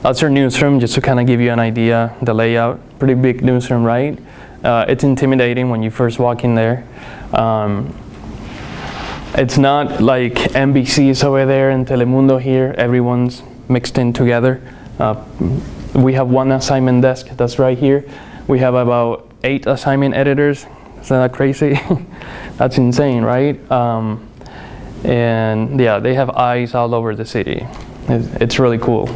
That's our newsroom, just to kind of give you an idea, the layout. Pretty big newsroom, right? It's intimidating when you first walk in there. It's not like NBC's over there and Telemundo here. Everyone's mixed in together. We have one assignment desk that's right here. We have about 8 assignment editors. Isn't that crazy? That's insane, right? And yeah, they have eyes all over the city. It's really cool.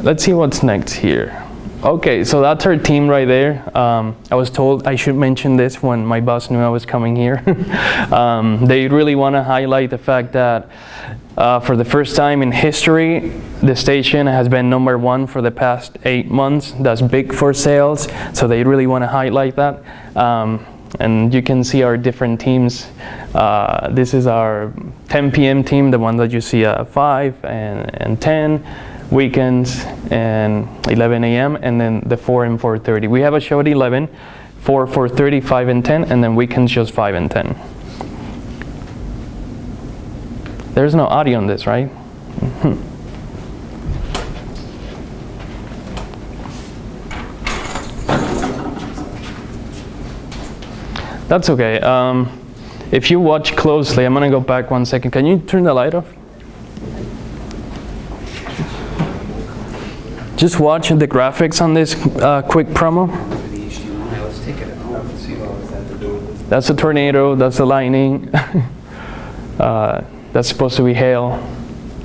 Let's see what's next here. Okay, so that's our team right there. I was told I should mention this when my boss knew I was coming here. They really want to highlight the fact that for the first time in history, the station has been #1 for the past 8 months. That's big for sales, so they really want to highlight that. And you can see our different teams. This is our 10 p.m. team, the one that you see at 5 and 10. Weekends and 11 a.m. and then the 4 and 4:30. We have a show at 11, 4, 4:30, 5 and 10, and then weekends just 5 and 10. There's no audio on this, right? That's okay. If you watch closely, I'm gonna go back 1 second. Can you turn the light off? Just watch the graphics on this quick promo. That's a tornado, that's the lightning. That's supposed to be hail.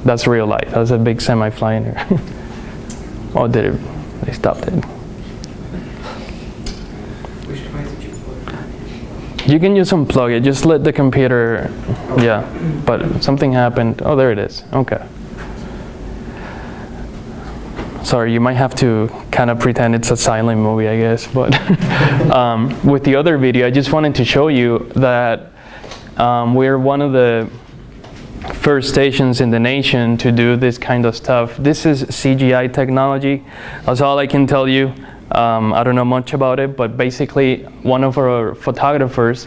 That's real life. That's a big semi flying here. Oh, they stopped it. You can use unplug it, just let the computer, yeah, but something happened. Oh, there it is, okay. Sorry, you might have to kind of pretend it's a silent movie, I guess. But with the other video, I just wanted to show you that we're one of the first stations in the nation to do this kind of stuff. This is CGI technology. That's all I can tell you. I don't know much about it, but basically one of our photographers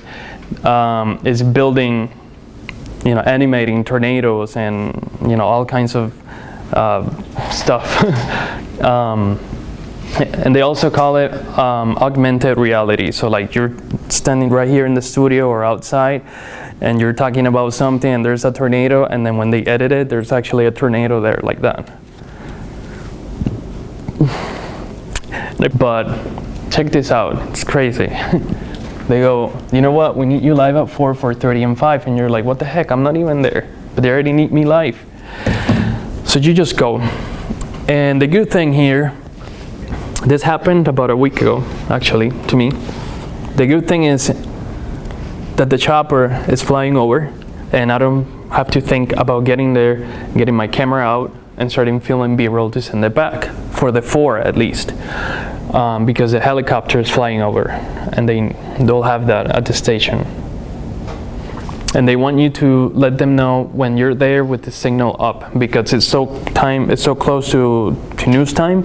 is building, animating tornadoes and, all kinds of stuff. And they also call it augmented reality. So like you're standing right here in the studio or outside and you're talking about something and there's a tornado, and then when they edit it, there's actually a tornado there like that. But check this out, it's crazy. They go, you know what, we need you live at 4, 4:30 and 5, and you're like, what the heck, I'm not even there, but they already need me live. So you just go. And the good thing here, this happened about a week ago, actually, to me. The good thing is that the chopper is flying over, and I don't have to think about getting there, getting my camera out, and starting filming B-roll to send it back, for the 4 at least, because the helicopter is flying over, and they'll have that at the station. And they want you to let them know when you're there with the signal up, because it's so close to news time.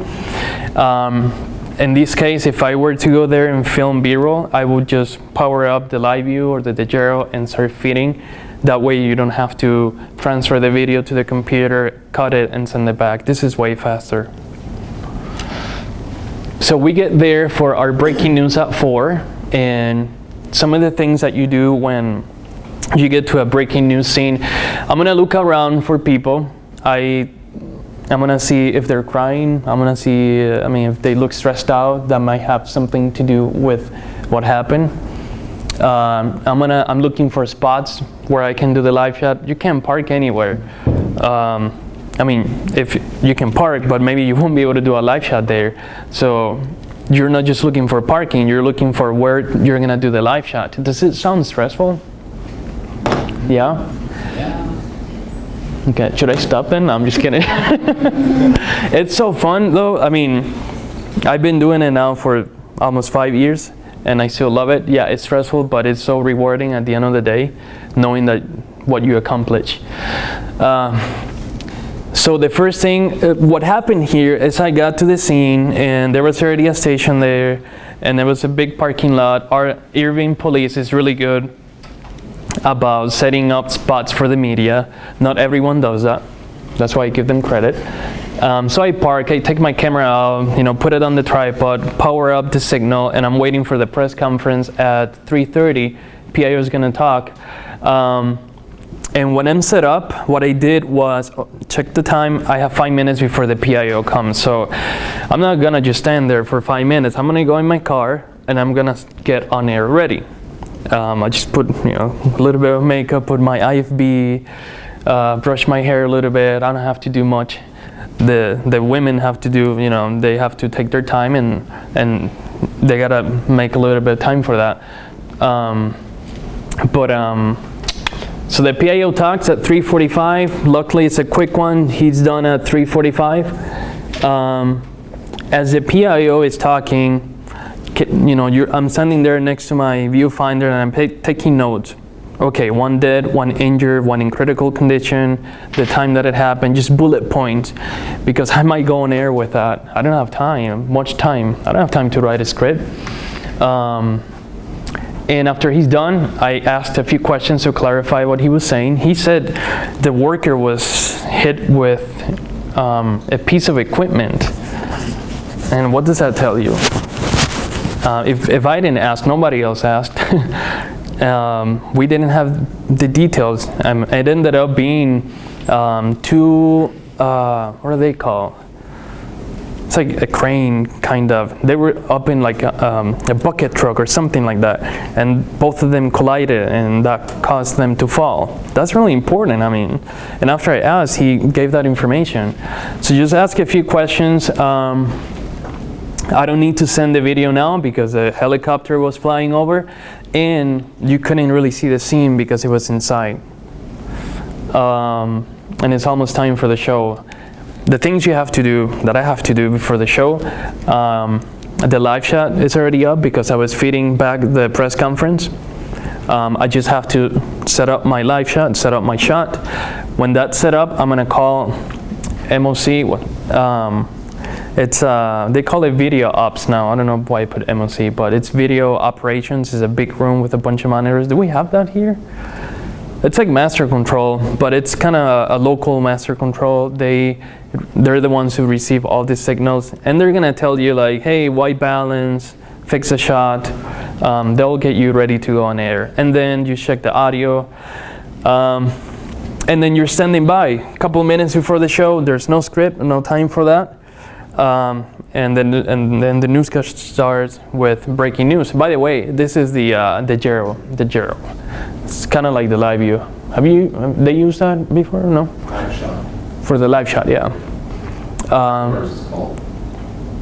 In this case, if I were to go there and film B-roll, I would just power up the live view or the gyro and start feeding. That way you don't have to transfer the video to the computer, cut it, and send it back. This is way faster. So we get there for our breaking news at 4, and some of the things that you do when you get to a breaking news scene, I'm gonna look around for people. I'm gonna see if they're crying. I'm gonna see, if they look stressed out, that might have something to do with what happened. I'm looking for spots where I can do the live shot. You can't park anywhere. I mean, if you can park, but maybe you won't be able to do a live shot there. So you're not just looking for parking, you're looking for where you're gonna do the live shot. Does it sound stressful? Yeah? Okay, should I stop then? No, I'm just kidding. It's so fun though. I mean, I've been doing it now for almost 5 years and I still love it. Yeah, it's stressful, but it's so rewarding at the end of the day, knowing that what you accomplish. So the first thing, what happened here is I got to the scene and there was already a station there and there was a big parking lot. Our Irving police is really good about setting up spots for the media. Not everyone does that. That's why I give them credit. So I park, I take my camera out, put it on the tripod, power up the signal, and I'm waiting for the press conference at 3:30. PIO is gonna talk. And when I'm set up, what I did was check the time. I have 5 minutes before the PIO comes. So I'm not gonna just stand there for 5 minutes. I'm gonna go in my car and I'm gonna get on air ready. I just put a little bit of makeup, put my IFB, brush my hair a little bit. I don't have to do much. The women have to do, they have to take their time and they gotta make a little bit of time for that. So the PIO talks at 3:45. Luckily, it's a quick one. He's done at 3:45. As the PIO is talking, I'm standing there next to my viewfinder and I'm taking notes. Okay, 1 dead, 1 injured, 1 in critical condition, the time that it happened, just bullet points, because I might go on air with that. I don't have much time. I don't have time to write a script. And after he's done, I asked a few questions to clarify what he was saying. He said the worker was hit with a piece of equipment. And what does that tell you? If I didn't ask, nobody else asked. We didn't have the details. It ended up being two, what are they called? It's like a crane, kind of. They were up in like a bucket truck or something like that, and both of them collided, and that caused them to fall. That's really important, and after I asked, he gave that information. So just ask a few questions. I don't need to send the video now because a helicopter was flying over, and you couldn't really see the scene because it was inside. And it's almost time for the show. The things you have to do, that I have to do before the show, the live shot is already up because I was feeding back the press conference. I just have to set up my live shot, set up my shot. When that's set up, I'm gonna call MOC. They call it video ops now. I don't know why I put MOC, but it's video operations. It's a big room with a bunch of monitors. Do we have that here? It's like master control, but it's kind of a local master control. They're the ones who receive all the signals, and they're gonna tell you like, hey, white balance, fix a shot. They'll get you ready to go on air, and then you check the audio, and then you're standing by. A couple of minutes before the show, there's no script, no time for that, and then the newscast starts with breaking news. By the way, this is the gyro. It's kind of like the live view. Have they used that before? No? Live shot. For the live shot, yeah.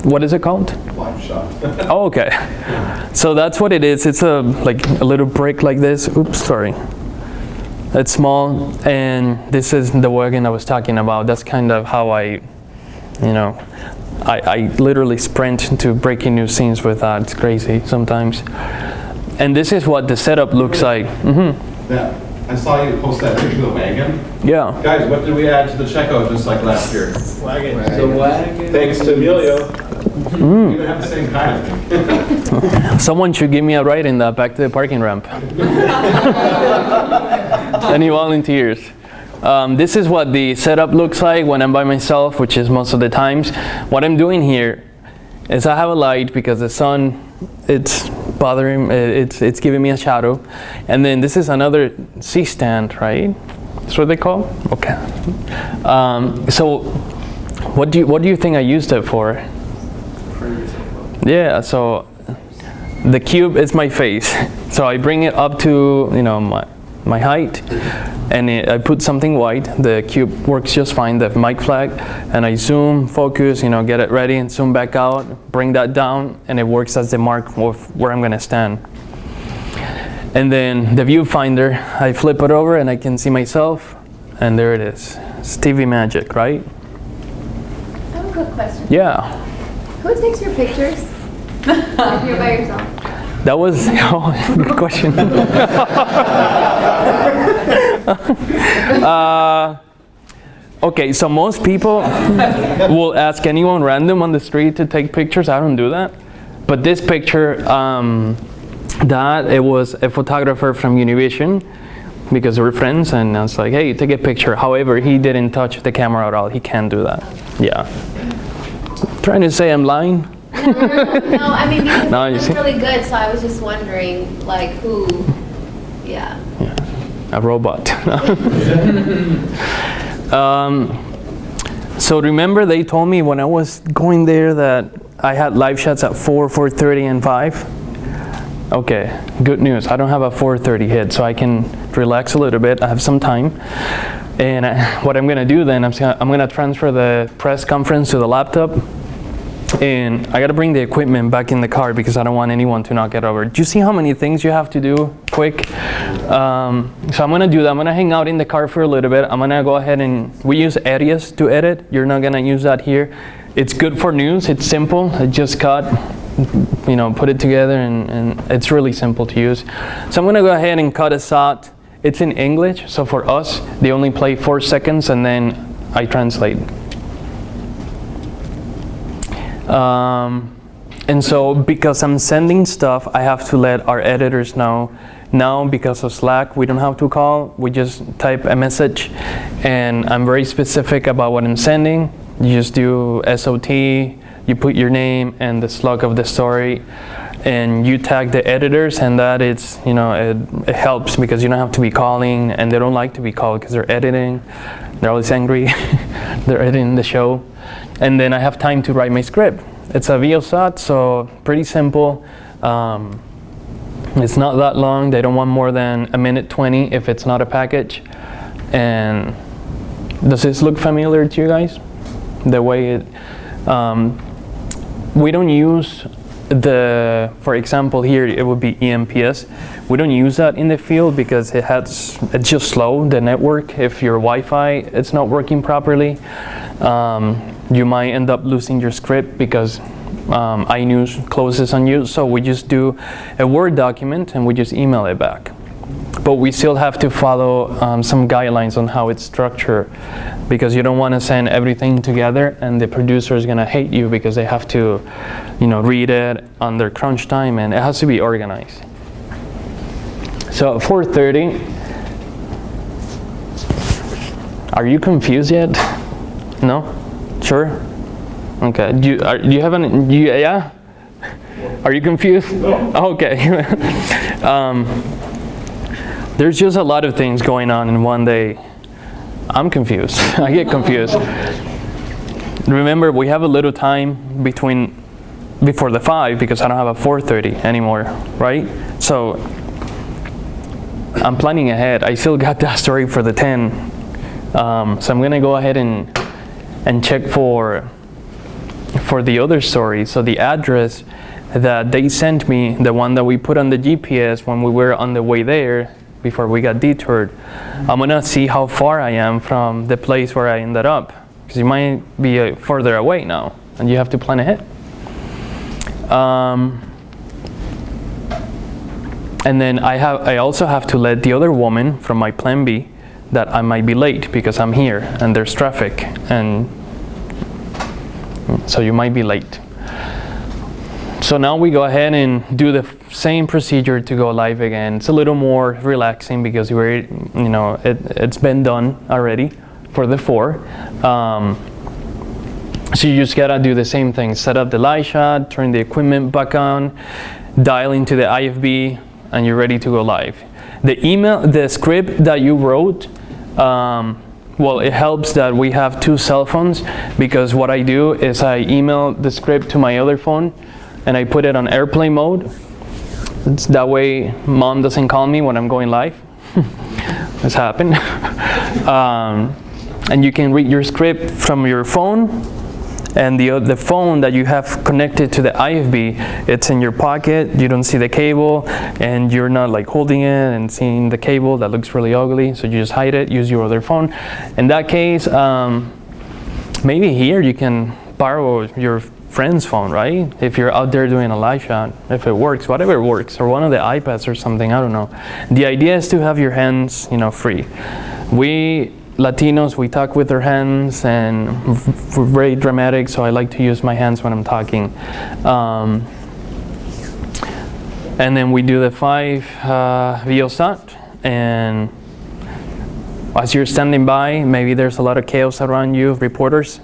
What is it called? Live shot. Oh, okay. So that's what it is. It's like a little brick like this. Oops, sorry. It's small, and this is the wagon I was talking about. That's kind of how I literally sprint into breaking news scenes with that. It's crazy sometimes. And this is what the setup looks like. Mm-hmm. Yeah, I saw you post that picture of the wagon. Yeah. Guys, what did we add to the checkout just like last year? Wagon. The wagon. Thanks to Emilio. We even have the same kind, I think. Someone should give me a ride in that back to the parking ramp. Any volunteers? This is what the setup looks like when I'm by myself, which is most of the times. What I'm doing here is I have a light because the sun, it's bothering, it's giving me a shadow. And then this is another C-stand, right? That's what they call? Okay. So what do you think I used it for? Yeah, so the cube is my face. So I bring it up to, you know, my height, and I put something white. The cube works just fine, the mic flag, and I zoom, focus, you know, get it ready, and zoom back out, bring that down, and it works as the mark of where I'm gonna stand. And then the viewfinder, I flip it over and I can see myself, and there it is. It's TV magic, right? I have a quick question. Yeah. Who takes your pictures if you're by yourself? That was, oh, good question. Okay, so most people will ask anyone random on the street to take pictures. I don't do that. But this picture, it was a photographer from Univision, because we're friends, and I was like, hey, take a picture. However, he didn't touch the camera at all. He can't do that. Yeah. Trying to say I'm lying? No, I mean, because No, it you looks see? really good, so I was just wondering, like, who, yeah. A robot. So remember they told me when I was going there that I had live shots at 4, 4:30, and 5? Okay, good news. I don't have a 4:30 hit, so I can relax a little bit. I have some time. And what I'm gonna do then, I'm gonna transfer the press conference to the laptop. And I gotta bring the equipment back in the car because I don't want anyone to knock it over. Do you see how many things you have to do quick? So I'm gonna do that. I'm gonna hang out in the car for a little bit. I'm gonna go ahead and, we use Arias to edit. You're not gonna use that here. It's good for news. It's simple. I just cut, you know, put it together, and it's really simple to use. So I'm gonna go ahead and cut a shot. It's in English, so for us, they only play 4 seconds and then I translate. And so because I'm sending stuff, I have to let our editors know. Now, because of Slack, we don't have to call. We just type a message, and I'm very specific about what I'm sending. You just do SOT, you put your name and the slug of the story, and you tag the editors, and that it's, you know, it helps because you don't have to be calling, and they don't like to be called because they're editing. They're always angry. They're editing the show. And then I have time to write my script. It's a VOSAT, so pretty simple. It's not that long. They don't want more than 1:20 if it's not a package. And does this look familiar to you guys? The way it, we don't use for example here, it would be EMPS. We don't use that in the field because it's just slow, the network. If your Wi-Fi, it's not working properly, you might end up losing your script because iNews closes on you. So we just do a Word document and we just email it back. But we still have to follow some guidelines on how it's structured, because you don't want to send everything together and the producer is going to hate you because they have to, you know, read it on their crunch time, and it has to be organized. So at 4:30, are you confused yet? No? Sure? Okay. Do you have any? Yeah? Are you confused? No. Okay. There's just a lot of things going on in one day. I'm confused. I get confused. Remember, we have a little time before the 5 because I don't have a 4:30 anymore, right? So I'm planning ahead. I still got that story for the 10. So I'm gonna go ahead and check for the other story. So the address that they sent me, the one that we put on the GPS when we were on the way there before we got detoured, I'm gonna see how far I am from the place where I ended up, because you might be further away now and you have to plan ahead. And then I also have to let the other woman from my plan B that I might be late because I'm here and there's traffic, and so you might be late. So now we go ahead and do the same procedure to go live again. It's a little more relaxing because it's been done already for the 4. So you just gotta do the same thing: set up the live shot, turn the equipment back on, dial into the IFB, and you're ready to go live. The script that you wrote, well, it helps that we have 2 cell phones, because what I do is I email the script to my other phone and I put it on airplane mode, It's that way mom doesn't call me when I'm going live. This happened. And you can read your script from your phone, and the phone that you have connected to the IFB, it's in your pocket, you don't see the cable, and you're not like holding it and seeing the cable that looks really ugly, so you just hide it, use your other phone. In that case, maybe here you can borrow your friend's phone, right? If you're out there doing a live shot, if it works, whatever works, or one of the iPads or something, I don't know. The idea is to have your hands, free. We Latinos, we talk with our hands, and we're very dramatic, so I like to use my hands when I'm talking. And then we do the 5 VOSAT, and as you're standing by, maybe there's a lot of chaos around you, reporters.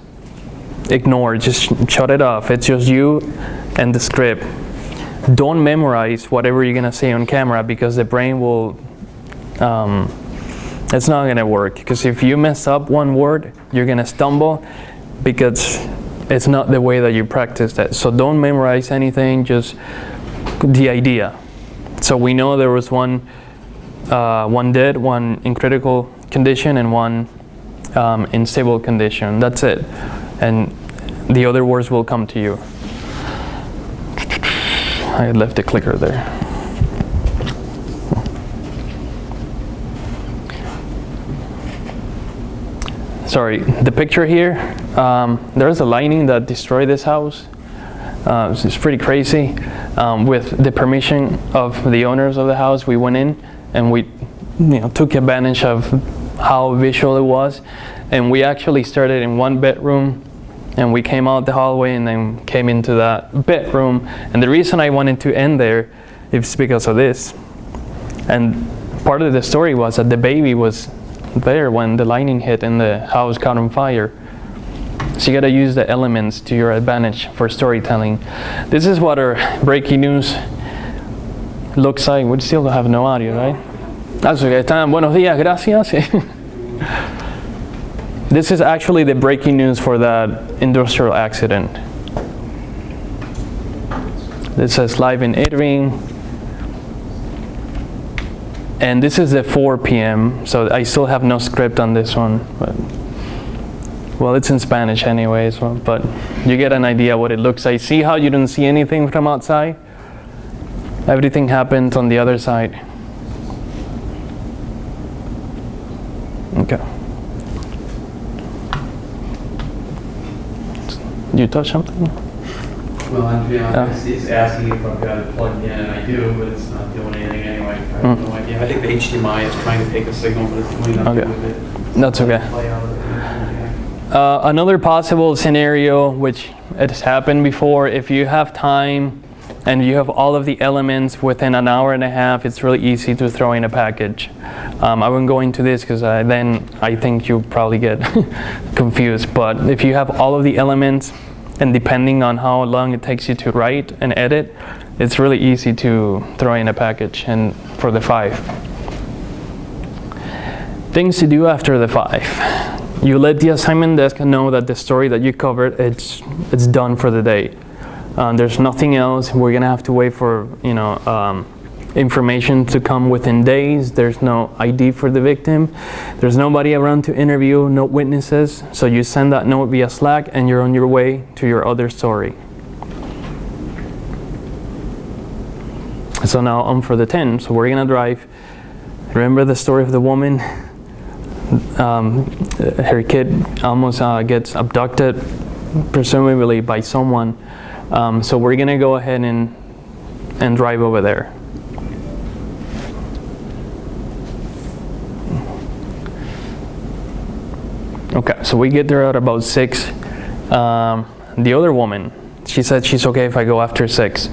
Ignore, just shut it off. It's just you and the script. Don't memorize whatever you're gonna say on camera, because the brain will, it's not gonna work. Because if you mess up one word, you're gonna stumble, because it's not the way that you practiced it. So don't memorize anything, just the idea. So we know there was one dead, one in critical condition, and one in stable condition. That's it. And the other words will come to you. I left the clicker there. Sorry, the picture here, there's a lightning that destroyed this house. It's pretty crazy. With the permission of the owners of the house, we went in and we took advantage of how visual it was. And we actually started in one bedroom, and we came out the hallway and then came into that bedroom. And the reason I wanted to end there is because of this. And part of the story was that the baby was there when the lightning hit and the house caught on fire. So you gotta use the elements to your advantage for storytelling. This is what our breaking news looks like. We still have no audio, right? That's okay. Buenos días, gracias. This is actually the breaking news for that industrial accident. This says live in Irving. And this is at 4 p.m. So I still have no script on this one. But, well, it's in Spanish anyway, so, but you get an idea what it looks like. See how you don't see anything from outside? Everything happened on the other side. Okay. You touch something? Well, Andrea, he's asking if I've got it plugged in, and I do, but it's not doing anything anyway. I have no idea. I think the HDMI is trying to take a signal, but it's doing nothing with it. That's okay. Another possible scenario, which has happened before, if you have time and you have all of the elements within an hour and a half, it's really easy to throw in a package. I won't go into this because then I think you'll probably get confused. But if you have all of the elements, and depending on how long it takes you to write and edit, it's really easy to throw in a package and for the 5. Things to do after the 5. You let the assignment desk know that the story that you covered, it's done for the day. There's nothing else. We're gonna have to wait for information to come within days. There's no ID for the victim. There's nobody around to interview, no witnesses. So you send that note via Slack and you're on your way to your other story. So now on for the 10. So we're gonna drive. Remember the story of the woman? Her kid almost gets abducted, presumably by someone. So we're gonna go ahead and drive over there. Okay, so we get there at about 6. The other woman, she said she's okay if I go after 6.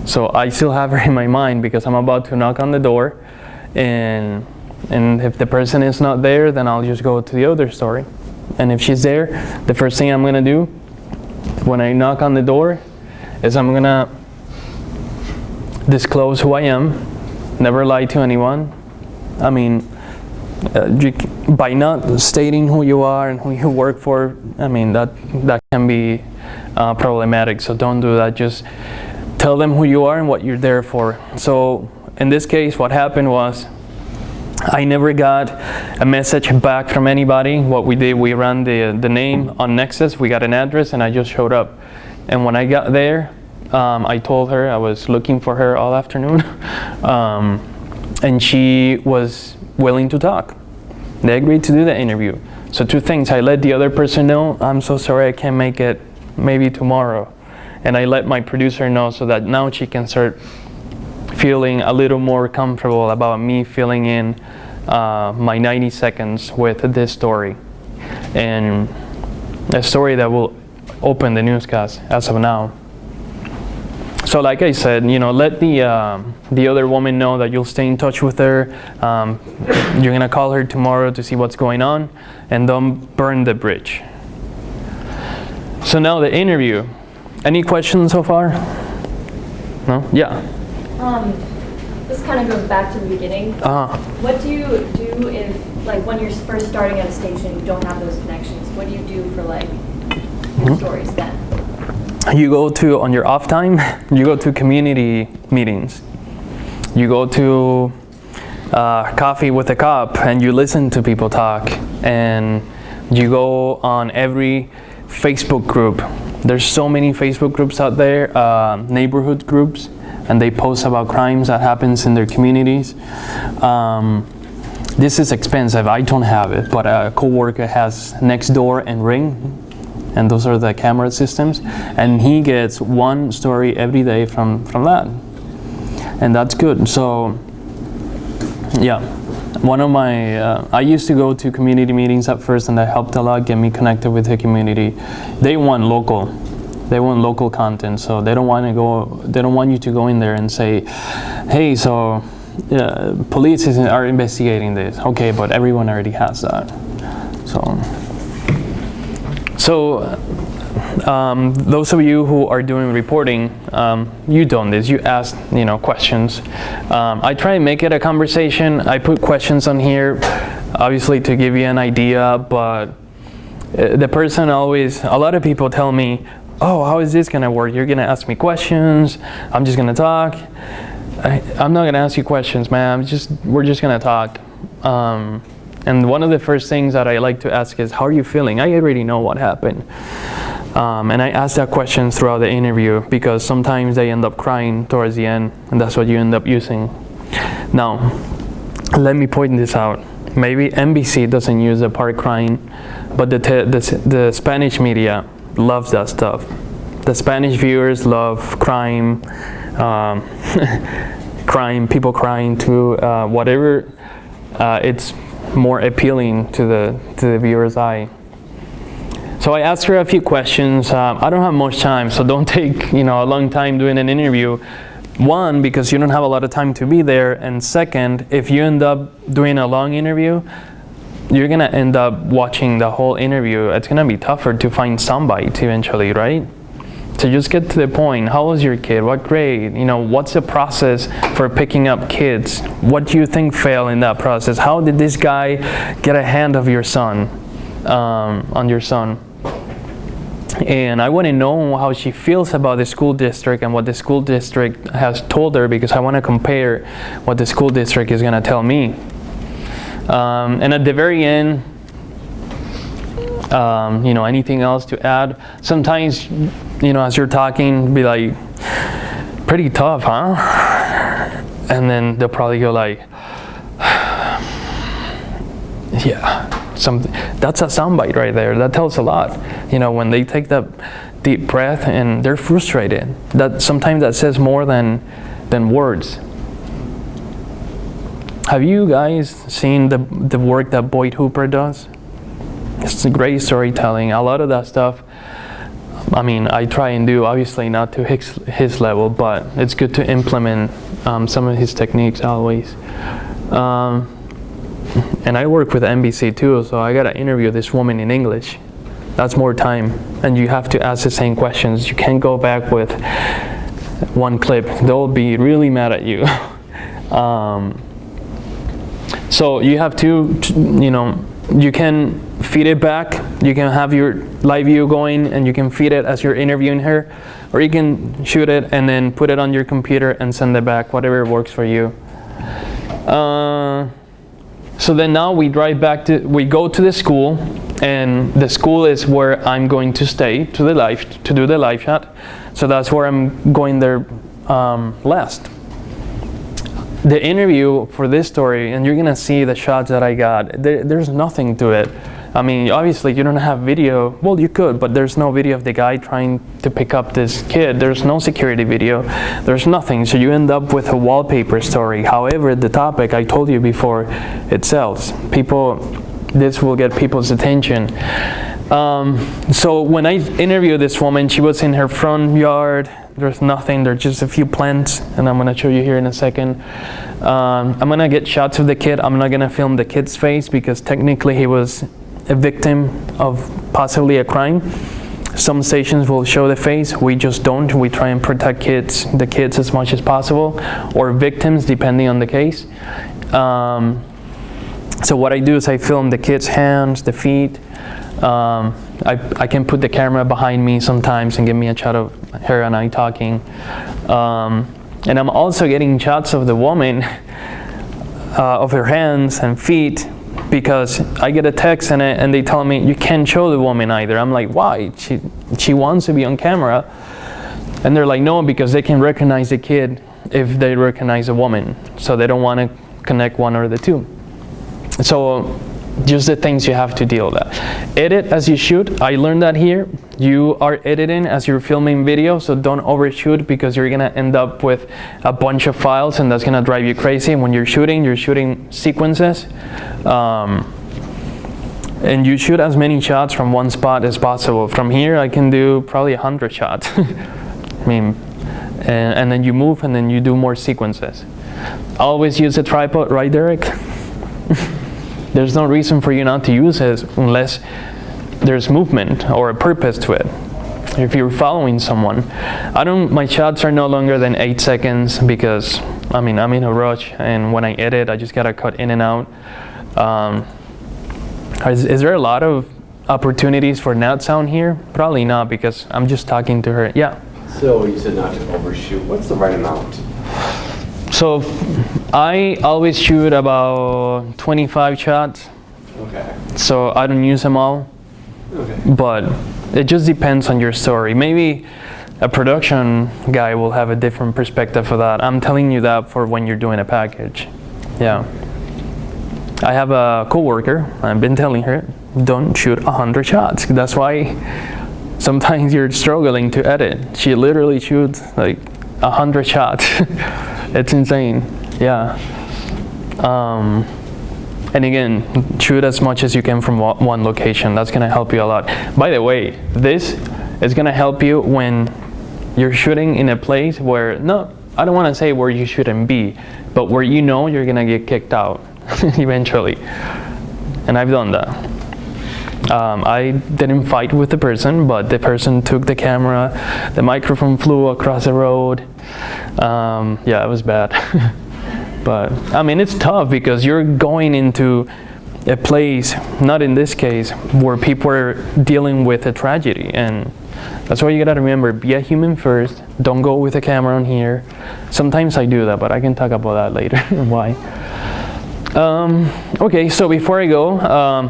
So I still have her in my mind because I'm about to knock on the door, and if the person is not there, then I'll just go to the other story. And if she's there, the first thing I'm gonna do when I knock on the door is I'm gonna disclose who I am, never lie to anyone. I mean, by not stating who you are and who you work for, I mean that can be problematic. So don't do that. Just tell them who you are and what you're there for. So in this case, what happened was I never got a message back from anybody. What we did, we ran the name on Nexus, we got an address, and I just showed up. And when I got there, I told her I was looking for her all afternoon, and she was willing to talk. They agreed to do the interview. So 2 things, I let the other person know, I'm so sorry I can't make it, maybe tomorrow. And I let my producer know so that now she can start feeling a little more comfortable about me filling in my 90 seconds with this story. And a story that will open the newscast as of now. So like I said, let the other woman know that you'll stay in touch with her. You're gonna call her tomorrow to see what's going on, and don't burn the bridge. So now the interview. Any questions so far? No? Yeah. This kind of goes back to the beginning. What do you do if, like, when you're first starting at a station, you don't have those connections? What do you do for, like, your stories then? You go to, on your off time, you go to community meetings. You go to coffee with a cop and you listen to people talk. And you go on every Facebook group. There's so many Facebook groups out there, neighborhood groups, and they post about crimes that happens in their communities. This is expensive, I don't have it, but a coworker has Nextdoor and Ring, and those are the camera systems, and he gets 1 story every day from that, and that's good. So yeah, one of my I used to go to community meetings at first, and that helped a lot get me connected with the community. They want local content, so they don't want you to go in there and say, hey, so police are investigating this. Okay, but everyone already has that. So those of you who are doing reporting, you done this. You ask, questions. I try and make it a conversation. I put questions on here, obviously to give you an idea. But the person always, a lot of people tell me, "Oh, how is this gonna work? You're gonna ask me questions. I'm just gonna talk." I'm not gonna ask you questions, man. We're just gonna talk. And one of the first things that I like to ask is, how are you feeling? I already know what happened. And I ask that question throughout the interview because sometimes they end up crying towards the end, and that's what you end up using. Now, let me point this out. Maybe NBC doesn't use the part crying, but the Spanish media loves that stuff. The Spanish viewers love crime, people crying too, whatever. It's more appealing to the viewer's eye. So I asked her a few questions. I don't have much time, so don't take a long time doing an interview. One, because you don't have a lot of time to be there, and second, if you end up doing a long interview, you're gonna end up watching the whole interview. It's gonna be tougher to find soundbites eventually, right? So just get to the point. How was your kid? What grade? What's the process for picking up kids? What do you think failed in that process? How did this guy get a hand of your son, on your son? And I want to know how she feels about the school district and what the school district has told her, because I want to compare what the school district is going to tell me. And at the very end, anything else to add? Sometimes, as you're talking, be like, pretty tough, huh? And then they'll probably go like, yeah, that's a soundbite right there. That tells a lot. When they take that deep breath and they're frustrated, that sometimes that says more than words. Have you guys seen the work that Boyd Hooper does? It's a great storytelling. A lot of that stuff, I try and do, obviously not to his level, but it's good to implement some of his techniques always. And I work with NBC too, so I gotta interview this woman in English. That's more time, and you have to ask the same questions. You can't go back with one clip. They'll be really mad at you. So you have to, you can feed it back. You can have your live view going and you can feed it as you're interviewing her, or you can shoot it and then put it on your computer and send it back, whatever works for you. So then now we drive back we go to the school, and the school is where I'm going to stay to do the live shot. So that's where I'm going there last. The interview for this story, and you're gonna see the shots that I got, there's nothing to it. I mean, obviously you don't have video. Well, you could, but there's no video of the guy trying to pick up this kid. There's no security video. There's nothing. So you end up with a wallpaper story. However, the topic, I told you before, it sells. This will get people's attention. So when I interviewed this woman, she was in her front yard. There's nothing. There's just a few plants, and I'm gonna show you here in a second. I'm gonna get shots of the kid. I'm not gonna film the kid's face because technically he was a victim of possibly a crime. Some stations will show the face. We just don't. We try and protect the kids as much as possible, or victims depending on the case. So what I do is I film the kid's hands, the feet. I can put the camera behind me sometimes and give me a shot of her and I talking. And I'm also getting shots of the woman, of her hands and feet, because I get a text and they tell me you can't show the woman either. I'm like, why? She wants to be on camera. And they're like, no, because they can recognize the kid if they recognize a woman. So they don't want to connect one or the two. So just the things you have to deal with that. Edit as you shoot. I learned that here. You are editing as you're filming video, so don't overshoot because you're gonna end up with a bunch of files and that's gonna drive you crazy. When you're shooting sequences. And you shoot as many shots from one spot as possible. From here, I can do probably 100 shots. I mean, and then you move and then you do more sequences. Always use a tripod, right, Derek? There's no reason for you not to use it unless there's movement or a purpose to it. If you're following someone, my shots are no longer than 8 seconds because I mean, I'm in a rush, and when I edit, I just gotta cut in and out. Is there a lot of opportunities for net sound here? Probably not, because I'm just talking to her. Yeah. So you said not to overshoot. What's the right amount? So I always shoot about 25 shots. Okay. So I don't use them all. Okay. But it just depends on your story. Maybe a production guy will have a different perspective for that. I'm telling you that for when you're doing a package. Yeah. I have a coworker, I've been telling her, don't shoot 100 shots. That's why sometimes you're struggling to edit. She literally shoots like 100 shots. It's insane. Yeah. And again, shoot as much as you can from one location. That's gonna help you a lot. By the way, this is gonna help you when you're shooting in a place where, no, I don't wanna say where you shouldn't be, but where you know you're gonna get kicked out eventually. And I've done that. I didn't fight with the person, but the person took the camera, the microphone flew across the road. Yeah, it was bad. But I mean, it's tough because you're going into a place, not in this case, where people are dealing with a tragedy. And that's why you gotta remember, be a human first. Don't go with a camera on here. Sometimes I do that, but I can talk about that later, why. Okay, so before I go,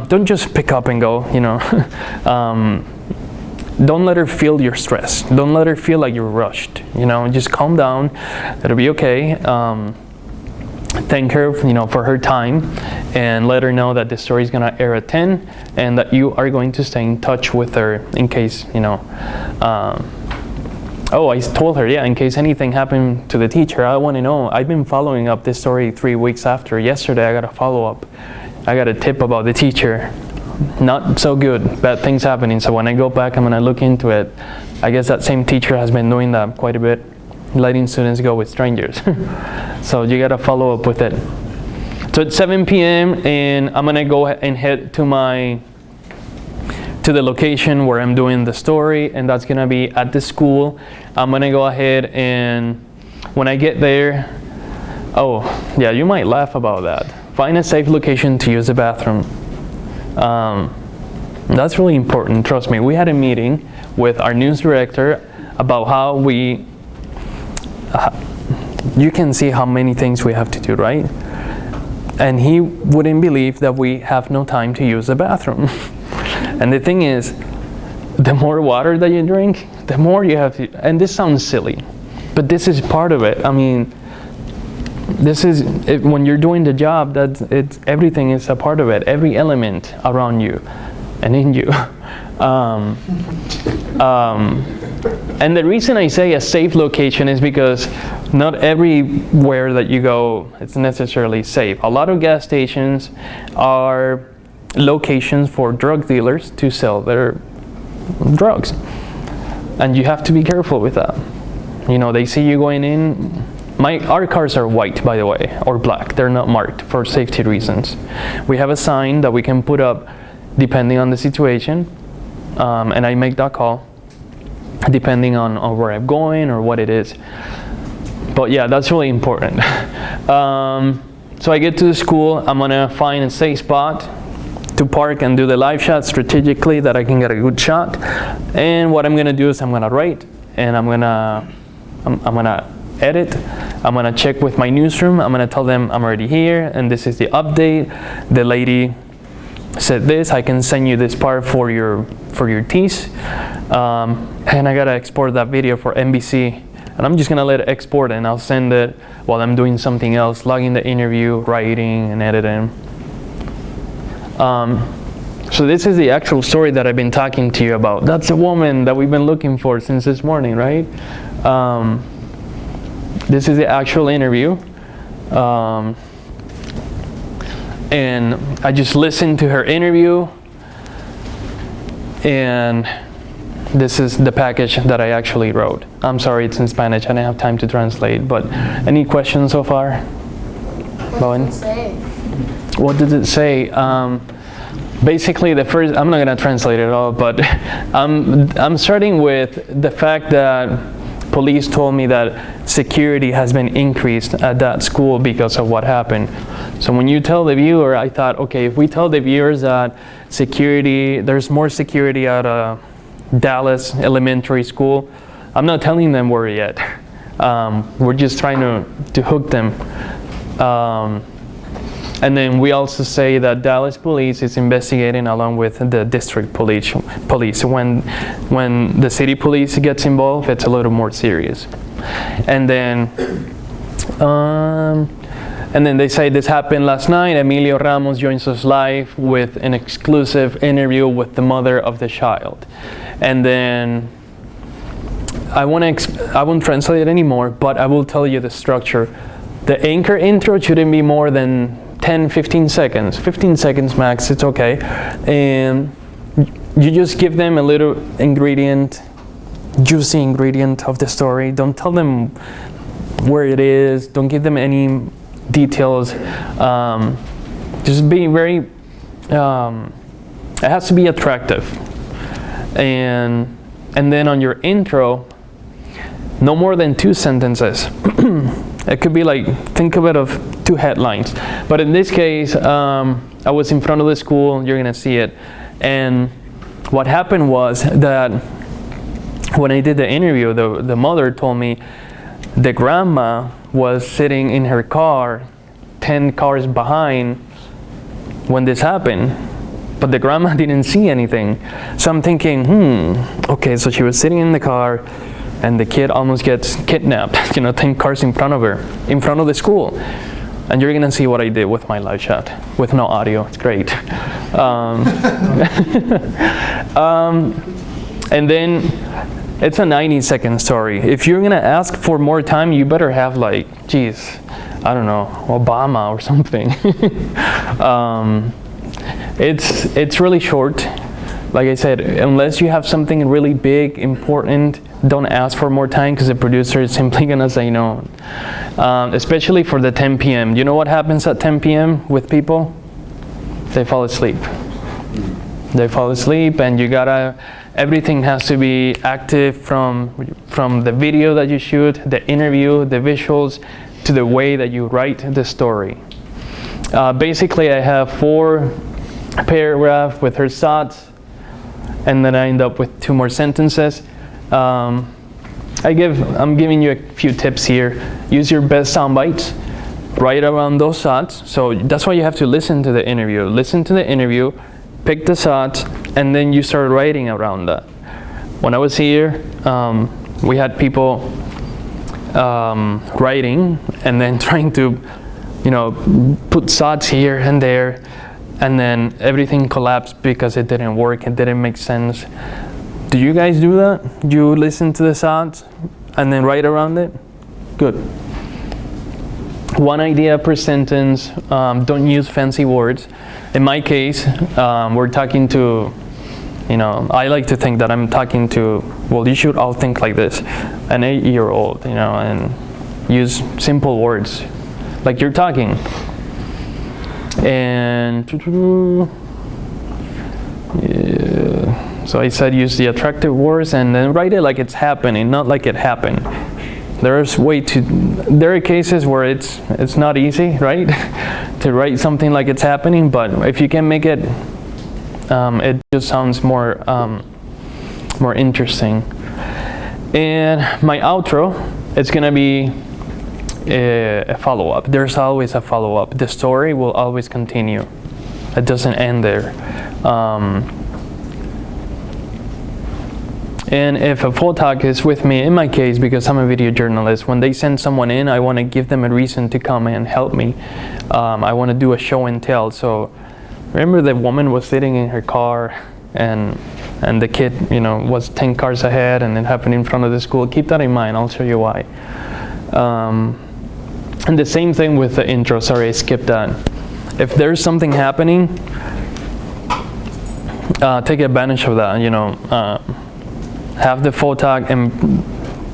don't just pick up and go, you know. Don't let her feel your stress. Don't let her feel like you're rushed, you know. Just calm down, it'll be okay. Thank her, you know, for her time, and let her know that the story is gonna air at 10, and that you are going to stay in touch with her in case, you know. Oh, I told her, yeah, in case anything happened to the teacher, I want to know. I've been following up this story 3 weeks after. Yesterday, I got a follow-up. I got a tip about the teacher. Not so good, bad things happening. So when I go back, I'm gonna look into it. I guess that same teacher has been doing that quite a bit, letting students go with strangers. So you gotta follow up with it. So it's 7 p.m. and I'm gonna go and head to the location where I'm doing the story, and that's gonna be at the school. I'm gonna go ahead and when I get there, oh yeah, you might laugh about that. Find a safe location to use the bathroom. That's really important, trust me. We had a meeting with our news director, about how you can see how many things we have to do, right? And he wouldn't believe that we have no time to use the bathroom. And the thing is, the more water that you drink, the more you have to, and this sounds silly, but this is part of it. I mean, this is, when you're doing the job, everything is a part of it, every element around you and in you. And the reason I say a safe location is because not everywhere that you go it's necessarily safe. A lot of gas stations are locations for drug dealers to sell their drugs, and you have to be careful with that. You know, they see you going in. Our cars are white, by the way, or black. They're not marked for safety reasons. We have a sign that we can put up depending on the situation, and I make that call depending on where I'm going or what it is. But yeah, that's really important. So I get to the school. I'm gonna find a safe spot to park and do the live shot strategically that I can get a good shot. And what I'm gonna do is I'm gonna write, and I'm gonna edit. I'm gonna check with my newsroom. I'm gonna tell them I'm already here and this is the update. The lady said this. I can send you this part for your tease. And I gotta export that video for NBC. And I'm just gonna let it export and I'll send it while I'm doing something else, logging the interview, writing and editing. So this is the actual story that I've been talking to you about. That's the woman that we've been looking for since this morning, right? This is the actual interview. And I just listened to her interview, and this is the package that I actually wrote. I'm sorry, it's in Spanish. I didn't have time to translate, but any questions so far? What does it say? What does it say? Basically, the first, I'm not gonna translate it all, but I'm starting with the fact that police told me that security has been increased at that school because of what happened. So when you tell the viewer, I thought, okay, if we tell the viewers that there's more security at Dallas Elementary School, I'm not telling them where yet. We're just trying to hook them. And then we also say that Dallas police is investigating along with the district police. When the city police gets involved, it's a little more serious. And then they say this happened last night. Emilio Ramos joins us live with an exclusive interview with the mother of the child. And then I won't translate it anymore, but I will tell you the structure. The anchor intro shouldn't be more than 10-15 seconds. 15 seconds max, it's okay. And you just give them a little juicy ingredient of the story. Don't tell them where it is. Don't give them any details. Just be very, it has to be attractive. And then on your intro, no more than 2 sentences. It could be like, think of it of 2 headlines. But in this case, I was in front of the school, you're gonna see it. And what happened was that when I did the interview, the mother told me the grandma was sitting in her car 10 cars behind when this happened, but the grandma didn't see anything. So I'm thinking, okay, so she was sitting in the car and the kid almost gets kidnapped, 10 cars in front of her, in front of the school. And you're gonna see what I did with my live shot, with no audio, it's great. And then it's a 90-second story. If you're gonna ask for more time, you better have I don't know, Obama or something. It's really short. Like I said, unless you have something really big, important, don't ask for more time because the producer is simply gonna say no. Especially for the 10 p.m. You know what happens at 10 p.m. with people? They fall asleep. They fall asleep, and everything has to be active from the video that you shoot, the interview, the visuals, to the way that you write the story. Basically, I have 4 paragraphs with her thoughts, and then I end up with 2 more sentences. I'm giving you a few tips here. Use your best sound bites. Write around those shots. So that's why you have to listen to the interview. Listen to the interview, pick the shots, and then you start writing around that. When I was here, we had people writing and then trying to, put shots here and there, and then everything collapsed because it didn't work. It didn't make sense. Do you guys do that? You listen to the shots and then write around it? Good. One idea per sentence. Don't use fancy words. In my case, we're talking to, I like to think that I'm talking to, well, you should all think like this, an 8-year-old, and use simple words like you're talking. And yeah. So I said use the attractive words and then write it like it's happening, not like it happened. There are cases where it's not easy, right? To write something like it's happening, but if you can make it, it just sounds more interesting. And my outro, it's gonna be a follow-up. There's always a follow-up. The story will always continue. It doesn't end there. And if a photog is with me, in my case, because I'm a video journalist, when they send someone in, I want to give them a reason to come and help me. I want to do a show and tell. So remember the woman was sitting in her car and the kid, was 10 cars ahead and it happened in front of the school. Keep that in mind. I'll show you why. And the same thing with the intro. Sorry, I skipped that. If there's something happening, take advantage of that, have the photog and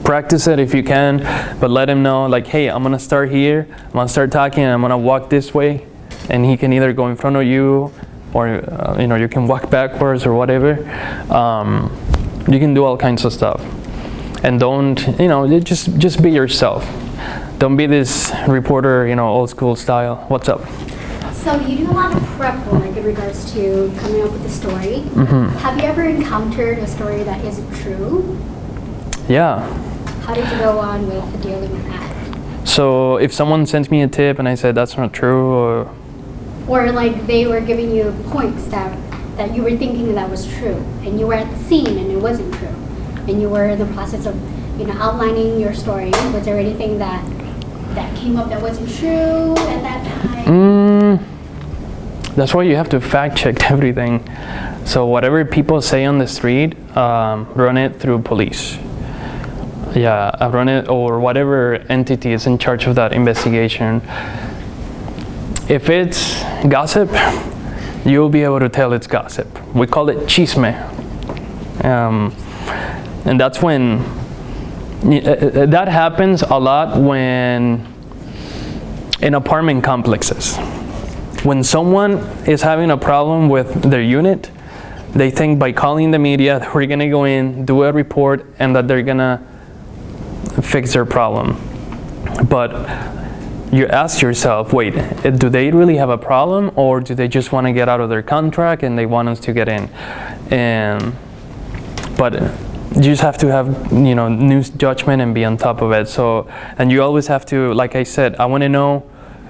practice it if you can, but let him know, like, hey, I'm gonna start here, I'm gonna start talking, and I'm gonna walk this way, and he can either go in front of you, or you can walk backwards or whatever. You can do all kinds of stuff, and don't, just be yourself. Don't be this reporter, old school style. What's up? So you do a lot of prep work in regards to coming up with a story. Mm-hmm. Have you ever encountered a story that isn't true? Yeah. How did you go on with dealing with that? So if someone sends me a tip and I said that's not true, or like they were giving you points that you were thinking that was true, and you were at the scene and it wasn't true, and you were in the process of outlining your story. Was there anything that came up that wasn't true at that time? That's why you have to fact check everything. So whatever people say on the street, run it through police. Yeah, run it, or whatever entity is in charge of that investigation. If it's gossip, you'll be able to tell it's gossip. We call it chisme. And that's when, that happens a lot when in apartment complexes. When someone is having a problem with their unit, they think by calling the media that we're gonna go in, do a report, and that they're gonna fix their problem. But you ask yourself, wait, do they really have a problem, or do they just want to get out of their contract and they want us to get in? But you just have to have, news judgment and be on top of it. So, and you always have to, like I said, I want to know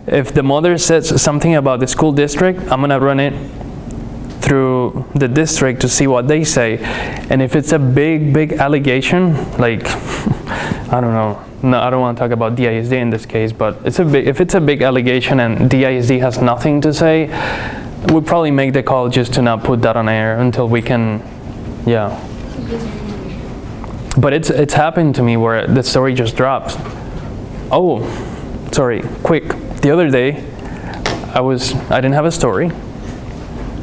if the mother says something about the school district, I'm gonna run it through the district to see what they say. And if it's a big allegation, like, I don't know, no, I don't want to talk about DISD in this case, but if it's a big allegation and DISD has nothing to say, we'll probably make the call just to not put that on air until we can, yeah. But it's happened to me where the story just drops. Oh, sorry, quick. The other day, I didn't have a story,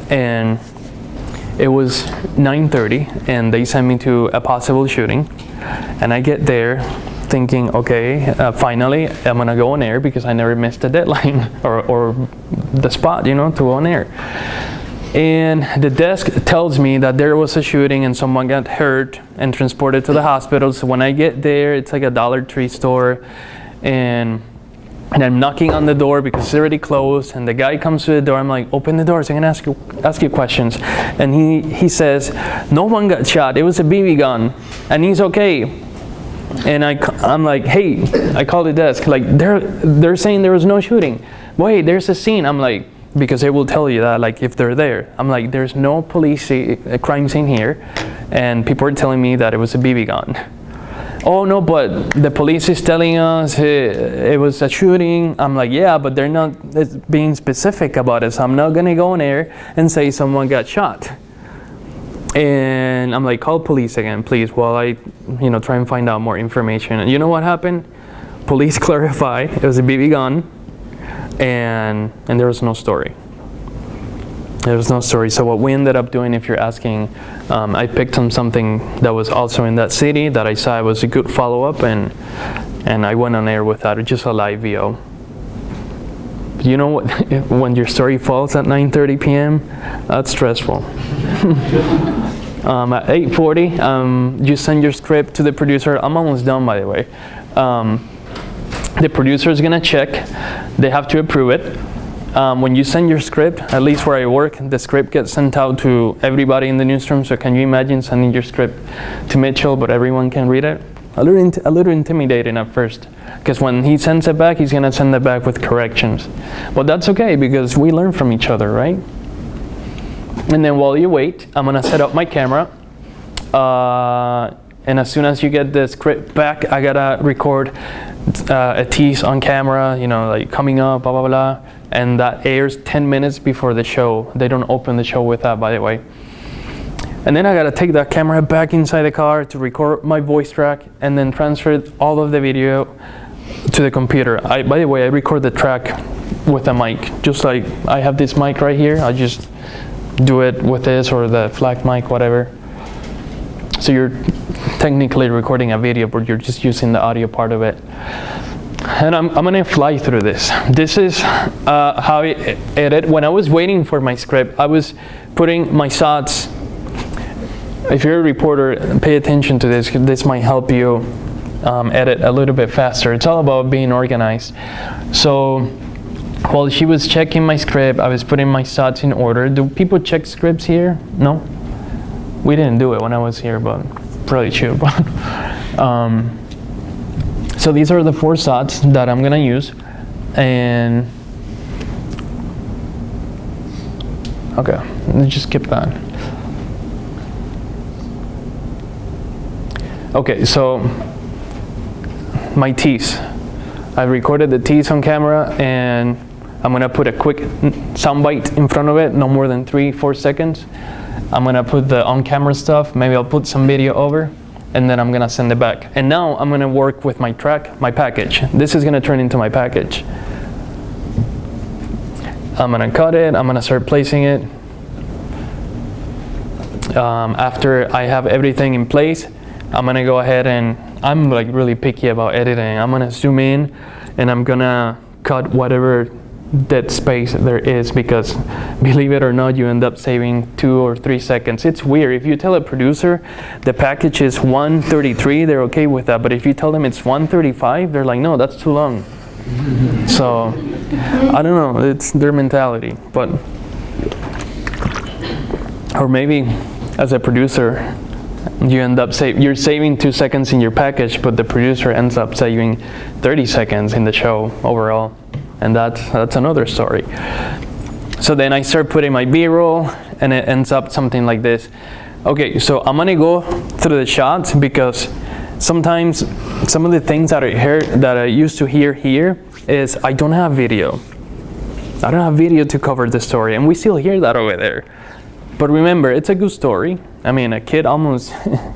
and it was 9:30, and they sent me to a possible shooting, and I get there thinking, okay, finally I'm gonna go on air because I never missed a deadline or the spot, to go on air. And the desk tells me that there was a shooting and someone got hurt and transported to the hospital. So when I get there, it's like a Dollar Tree store, and I'm knocking on the door because it's already closed, and the guy comes to the door. I'm like, open the door so I can ask you questions. And he says, no one got shot. It was a BB gun, and he's okay. And I'm like, hey, I call the desk. Like, they're saying there was no shooting. Wait, there's a scene. I'm like, because they will tell you that, like, if they're there. I'm like, there's no crime scene here. And people are telling me that it was a BB gun. Oh, no, but the police is telling us it was a shooting. I'm like, yeah, but they're not being specific about it. So I'm not going to go in there and say someone got shot. And I'm like, call police again, please, while I, try and find out more information. And you know what happened? Police clarify it was a BB gun, and there was no story. There was no story. So what we ended up doing, if you're asking, I picked on something that was also in that city that I saw was a good follow-up, and I went on air with that, just a live VO. You know what? When your story falls at 9:30 p.m., that's stressful. At 8:40, you send your script to the producer. I'm almost done, by the way. The producer is gonna check. They have to approve it. When you send your script, at least where I work, the script gets sent out to everybody in the newsroom. So can you imagine sending your script to Mitchell, but everyone can read it? A little intimidating at first, because when he sends it back, he's gonna send it back with corrections. But that's okay, because we learn from each other, right? And then while you wait, I'm gonna set up my camera. And as soon as you get the script back, I gotta record a tease on camera, like coming up, blah, blah, blah. And that airs 10 minutes before the show. They don't open the show with that, by the way. And then I gotta take that camera back inside the car to record my voice track and then transfer all of the video to the computer. By the way, I record the track with a mic. Just like I have this mic right here, I just do it with this or the flat mic, whatever. So you're technically recording a video, but you're just using the audio part of it. And I'm gonna fly through this. This is how I edit. When I was waiting for my script, I was putting my shots. If you're a reporter, pay attention to this. This might help you edit a little bit faster. It's all about being organized. So while she was checking my script, I was putting my shots in order. Do people check scripts here? No? We didn't do it when I was here, but probably should. So these are the 4 shots that I'm gonna use. And okay, let's just skip that. Okay, so my tease. I recorded the tease on camera, and I'm gonna put a quick soundbite in front of it, no more than 3-4 seconds. I'm gonna put the on-camera stuff. Maybe I'll put some video over, and then I'm gonna send it back. And now I'm gonna work with my track, my package. This is gonna turn into my package. I'm gonna cut it. I'm gonna start placing it. After I have everything in place, I'm gonna go ahead and I'm like really picky about editing. I'm gonna zoom in and I'm gonna cut whatever dead space there is, because believe it or not, you end up saving 2 or 3 seconds. It's weird. If you tell a producer the package is 1:33, they're okay with that. But if you tell them it's 1:35, they're like, no, that's too long. So I don't know, it's their mentality. But or maybe as a producer, you end up you're saving 2 seconds in your package, but the producer ends up saving 30 seconds in the show overall, and that's another story. So then I start putting my B-roll, and it ends up something like this. Okay, so I'm gonna go through the shots, because sometimes some of the things that I used to hear here is I don't have video. I don't have video to cover the story, and we still hear that over there. But remember, it's a good story. I mean, a kid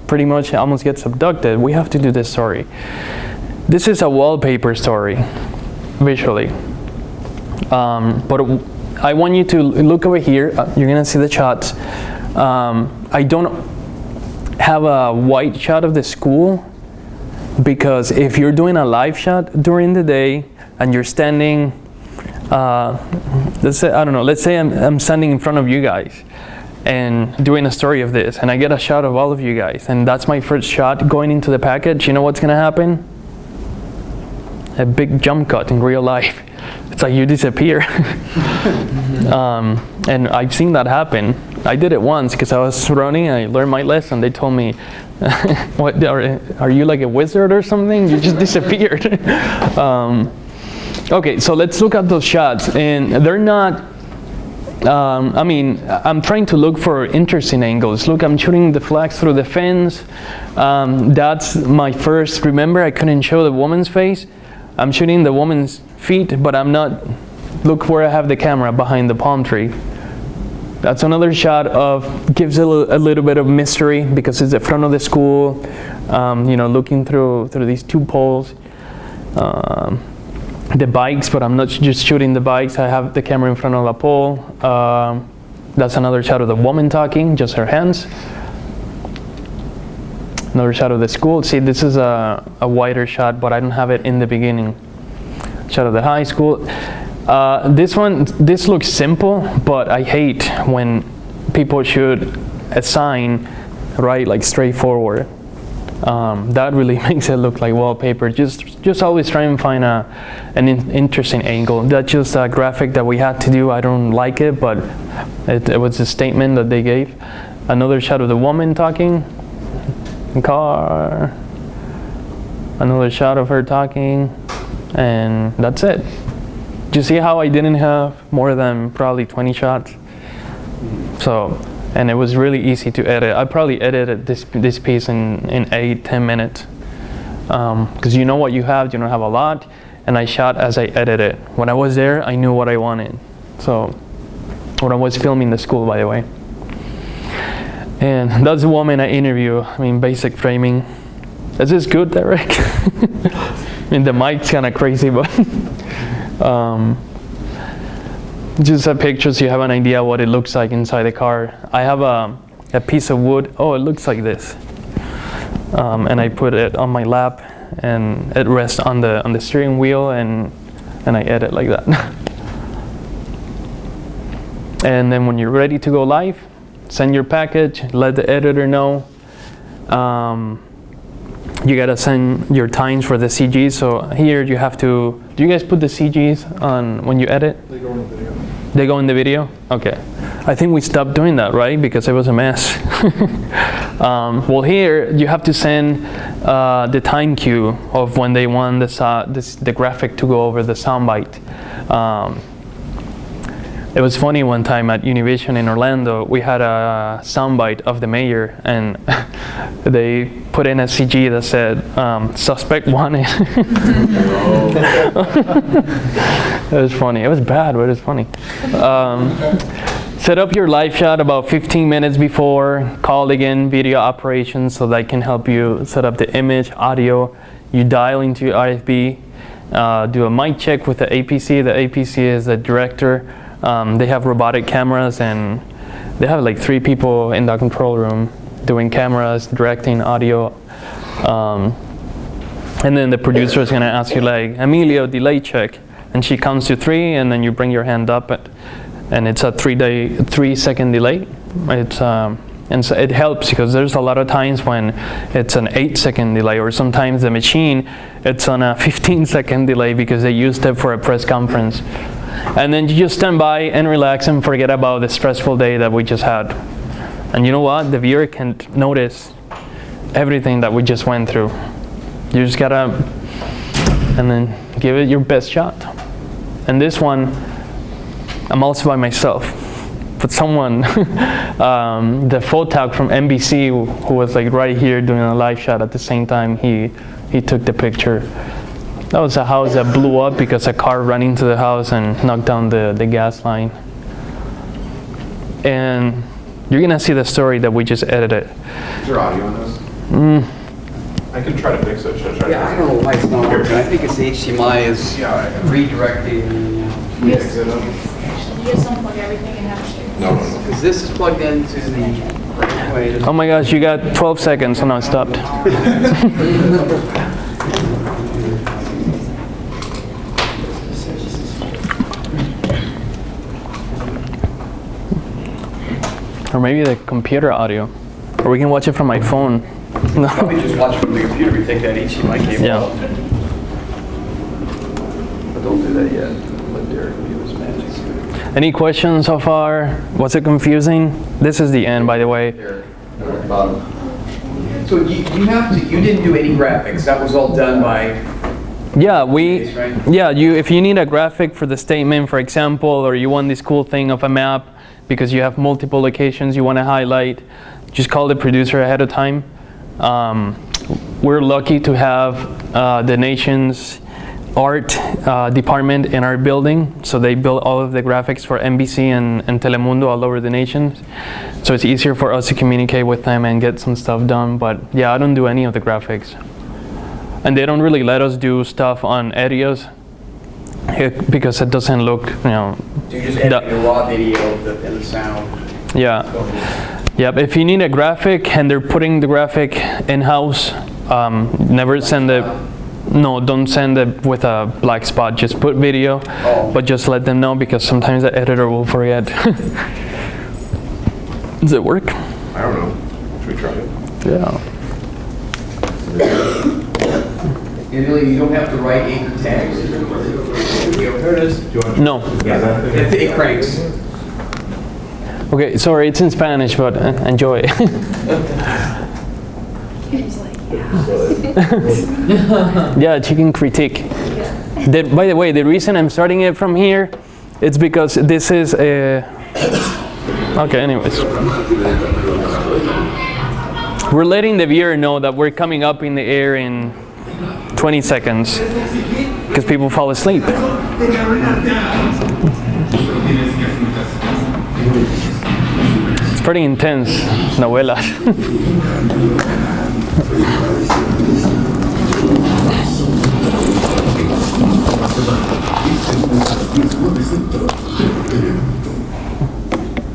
pretty much gets abducted. We have to do this story. This is a wallpaper story, visually. But I want you to look over here. You're gonna see the shots. I don't have a wide shot of the school, because if you're doing a live shot during the day and you're standing, let's say I'm standing in front of you guys and doing a story of this, and I get a shot of all of you guys, and that's my first shot going into the package, you know what's gonna happen? A big jump cut in real life. It's like you disappear. And I've seen that happen I did it once because I was running. I learned my lesson. They told me, "What are you like a wizard or something? You just disappeared." Okay, so let's look at those shots, and they're not. I mean, I'm trying to look for interesting angles. Look, I'm shooting the flags through the fence. That's my first. Remember, I couldn't show the woman's face. I'm shooting the woman's feet, but I'm not. Look where I have the camera, behind the palm tree. That's another shot of, gives a little bit of mystery because it's the front of the school. You know, looking through these two poles. The bikes, but I'm not just shooting the bikes. I have the camera in front of a pole. That's another shot of the woman talking, just her hands. Another shot of the school. See, this is a wider shot, but I don't have it in the beginning. Shot of the high school. This looks simple, but I hate when people shoot a sign, right, like straightforward. That really makes it look like wallpaper. Just always try and find an interesting angle. That's just a graphic that we had to do. I don't like it, but it was a statement that they gave. Another shot of the woman talking in car. Another shot of her talking, and that's it. Do you see how I didn't have more than probably 20 shots? So. And it was really easy to edit. I probably edited this piece in 8-10 minutes. Because you know what you have don't have a lot. And I shot as I edited. When I was there, I knew what I wanted. So, when I was filming the school, by the way. And that's the woman I interview. I mean, basic framing. Is this good, Derek? I mean, the mic's kind of crazy, but... just a picture so you have an idea what it looks like inside the car. I have a piece of wood. Oh, it looks like this. And I put it on my lap, and it rests on the steering wheel, and I edit like that. And then when you're ready to go live, send your package, let the editor know. You gotta send your times for the CGs. So here you have to. Do you guys put the CGs on when you edit? They go in the video. They go in the video? Okay. I think we stopped doing that, right? Because it was a mess. Well, here you have to send the time cue of when they want the graphic to go over the soundbite. It was funny one time at Univision in Orlando, we had a soundbite of the mayor, and they put in a CG that said, suspect wanted. It was funny. It was bad, but it was funny. Set up your live shot about 15 minutes before. Call again video operations so they can help you set up the image, audio. You dial into your RFB. Do a mic check with the APC. The APC is the director. They have robotic cameras, and they have like 3 people in the control room doing cameras, directing audio. And then the producer is gonna ask you like, Emilio, delay check. And she counts to 3, and then you bring your hand up, and it's a 3-second delay. And so it helps because there's a lot of times when it's an 8-second delay, or sometimes the machine, it's on a 15-second delay because they used it for a press conference. And then you just stand by and relax and forget about the stressful day that we just had. And you know what? The viewer can notice everything that we just went through. You just gotta, and then give it your best shot. And this one, I'm also by myself. But someone, the photog from NBC, who was like right here doing a live shot at the same time, he took the picture. That was a house that blew up because a car ran into the house and knocked down the gas line. And you're gonna see the story that we just edited. Is there audio on this? I can try to fix it. Should I try Yeah, I don't know why it's not working. I think it's the HDMI is redirecting. to exit them? You just unplug everything and have it straight. No. Because this is plugged into the. Wait, Oh my gosh, you got 12 seconds, and now it stopped. Or maybe the computer audio. Or we can watch it from my phone. No. we just watch from the computer. We take that HDMI cable Yeah. out. But don't do that yet. Let Derek do his magic. Any questions so far? Was it confusing? This is the end, by the way. So you didn't do any graphics, that was all done by, Yeah, right? if you need a graphic for the statement, for example, or you want this cool thing of a map because you have multiple locations you want to highlight, just call the producer ahead of time. We're lucky to have the nation's art department in our building, so they build all of the graphics for NBC and Telemundo all over the nation. So it's easier for us to communicate with them and get some stuff done. But yeah, I don't do any of the graphics. And they don't really let us do stuff on Edios because it doesn't look, So you just edit the raw video and the sound. Yeah. Yeah, but if you need a graphic and they're putting the graphic in-house, never send it. No, don't send it with a black spot. Just put video, but just let them know because sometimes the editor will forget. Does it work? I don't know. Should we try it? Yeah. Emilio, you don't have to write anchor tags. Here it is. No. It cranks. Okay, sorry, it's in Spanish, but enjoy. Yeah, chicken critique. By the way, the reason I'm starting it from here, it's because this is a... Okay, anyways. We're letting the viewer know that we're coming up in the air in 20 seconds because people fall asleep. It's pretty intense, novela.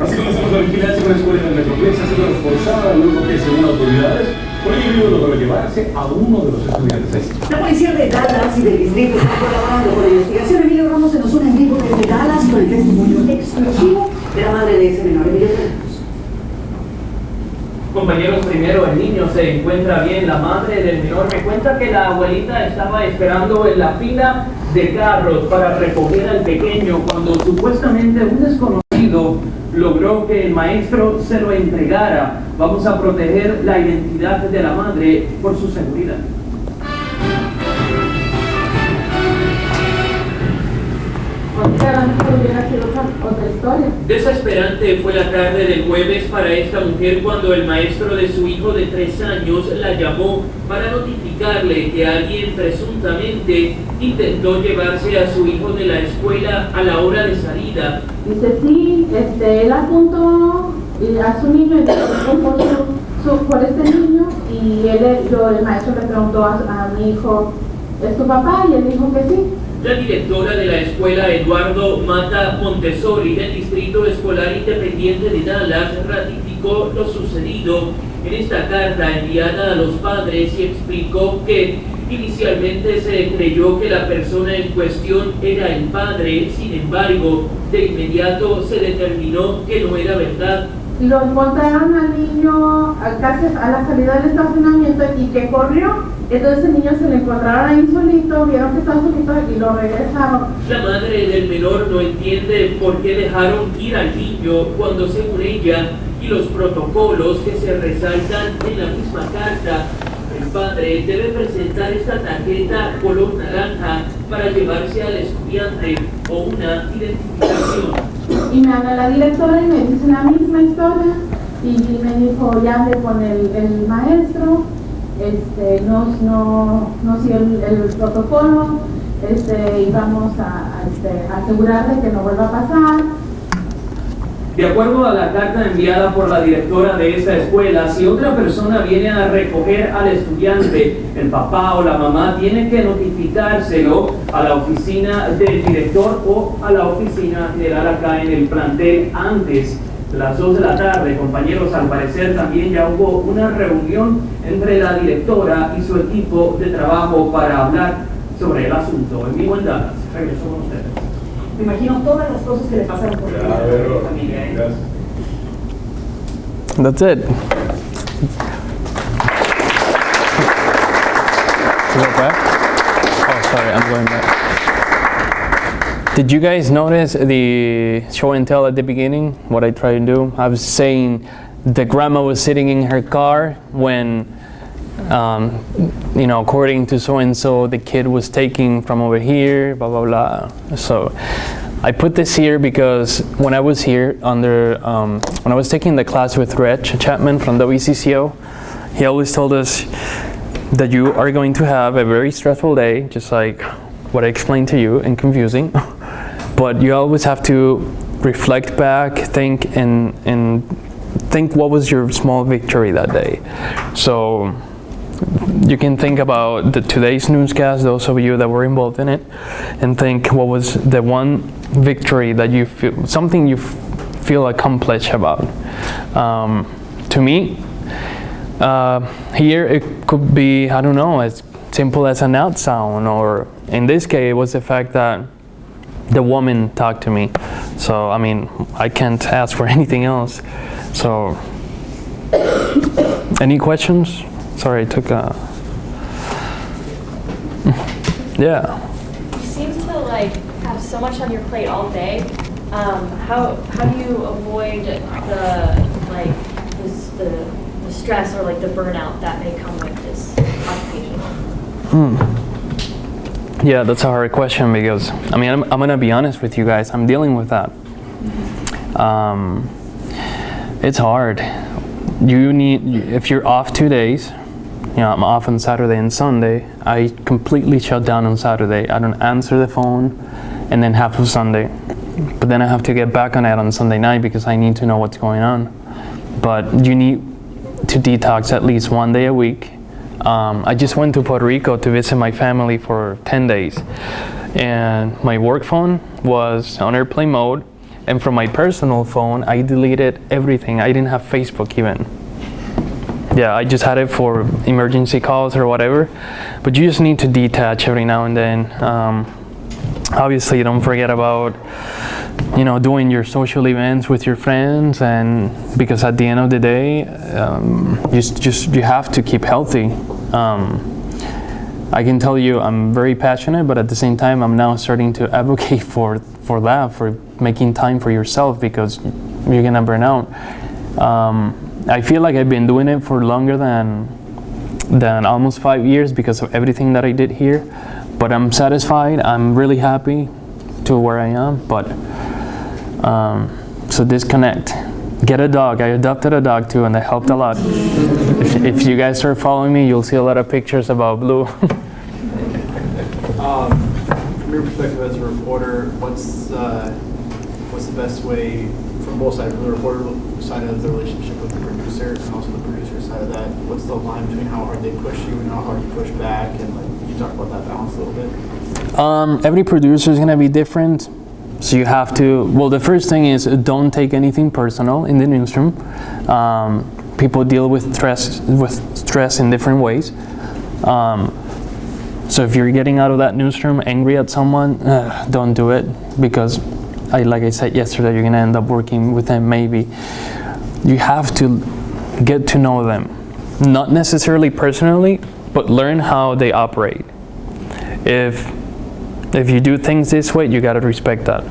Así comenzamos a vigilancia con la escuela en el Metroplex, ha sido reforzada el grupo que, según autoridades, por el individuo logró llevarse a uno de los estudiantes. La policía de Dallas y del distrito está colaborando con la investigación. Emilio Ramos se nos une en vivo desde Dallas con el testimonio exclusivo de la madre de ese menor. Emilio Ramos. Compañeros, primero el niño se encuentra bien, la madre del menor me cuenta que la abuelita estaba esperando en la fila de carros para recoger al pequeño cuando supuestamente un desconocido logró que el maestro se lo entregara. Vamos a proteger la identidad de la madre por su seguridad. Otra historia. Desesperante fue la tarde del jueves para esta mujer cuando el maestro de su hijo de 3 años la llamó para notificarle que alguien presuntamente intentó llevarse a su hijo de la escuela a la hora de salida. Dice, sí, él apuntó a su niño y por este niño y el maestro le preguntó a mi hijo, ¿es tu papá? Y él dijo que sí. La directora de la escuela, Eduardo Mata Montessori, del Distrito Escolar Independiente de Dallas, ratificó lo sucedido en esta carta enviada a los padres y explicó que inicialmente se creyó que la persona en cuestión era el padre, sin embargo, de inmediato se determinó que no era verdad. Lo encontraron al niño casi a la salida del estacionamiento y que corrió. Entonces el niño se le encontraron ahí solito, vieron que estaba solito y lo regresaron. La madre del menor no entiende por qué dejaron ir al niño cuando, según ella y los protocolos que se resaltan en la misma carta, el padre debe presentar esta tarjeta color naranja para llevarse al estudiante o una identificación. Y me habla la directora y me dice la misma historia y me dijo, ya hablé con el maestro. No sigue el protocolo, y vamos a asegurar de que no vuelva a pasar. De acuerdo a la carta enviada por la directora de esa escuela, si otra persona viene a recoger al estudiante, el papá o la mamá tiene que notificárselo a la oficina del director o a la oficina general acá en el plantel antes de las 2 de la tarde. Compañeros, al parecer también ya hubo una reunión entre la directora y su equipo de trabajo para hablar sobre el asunto. En vivo en Dallas. Regreso con ustedes. Me imagino todas las cosas que le pasaron por la familia, ¿eh? That's it. Go back. Oh, sorry, I'm going back. Did you guys notice the show and tell at the beginning? What I tried to do? I was saying the grandma was sitting in her car when, according to so-and-so, the kid was taken from over here, blah, blah, blah. So I put this here because when I was here when I was taking the class with Reg Chapman from WCCO, he always told us that you are going to have a very stressful day, just like what I explained to you, and confusing. But you always have to reflect back, think, and think what was your small victory that day. So you can think about today's newscast, those of you that were involved in it, and think what was the one victory that you feel, something you feel accomplished about. To me, here it could be, I don't know, as simple as an out sound, or in this case it was the fact that the woman talked to me. So I mean, I can't ask for anything else. So any questions? Sorry, I took a yeah. You seem to like have so much on your plate all day. How do you avoid the stress or like the burnout that may come with this occupation? Yeah, that's a hard question because I mean I'm gonna be honest with you guys. I'm dealing with that. It's hard. If you're off 2 days, I'm off on Saturday and Sunday. I completely shut down on Saturday. I don't answer the phone, and then half of Sunday. But then I have to get back on it on Sunday night because I need to know what's going on. But you need to detox at least 1 day a week. I just went to Puerto Rico to visit my family for 10 days. And my work phone was on airplane mode. And from my personal phone, I deleted everything. I didn't have Facebook even. Yeah, I just had it for emergency calls or whatever. But you just need to detach every now and then. Obviously, don't forget about, doing your social events with your friends, and because at the end of the day, you have to keep healthy. I can tell you I'm very passionate, but at the same time, I'm now starting to advocate for that, for making time for yourself, because you're gonna burn out. I feel like I've been doing it for longer than almost 5 years because of everything that I did here, but I'm satisfied. I'm really happy to where I am, but so disconnect. Get a dog. I adopted a dog too, and that helped a lot. If you guys start following me, you'll see a lot of pictures about Blue. From your perspective as a reporter, what's the best way, from both sides, from the reporter side of the relationship with the producer, and also the producer side of that, what's the line between how hard they push you and how hard you push back, and you talk about that balance a little bit? Every producer is gonna be different. So you have to, the first thing is don't take anything personal in the newsroom. People deal with stress in different ways. So if you're getting out of that newsroom angry at someone, don't do it, because like I said yesterday, you're gonna end up working with them maybe. You have to get to know them. Not necessarily personally, but learn how they operate. If you do things this way, you gotta respect that,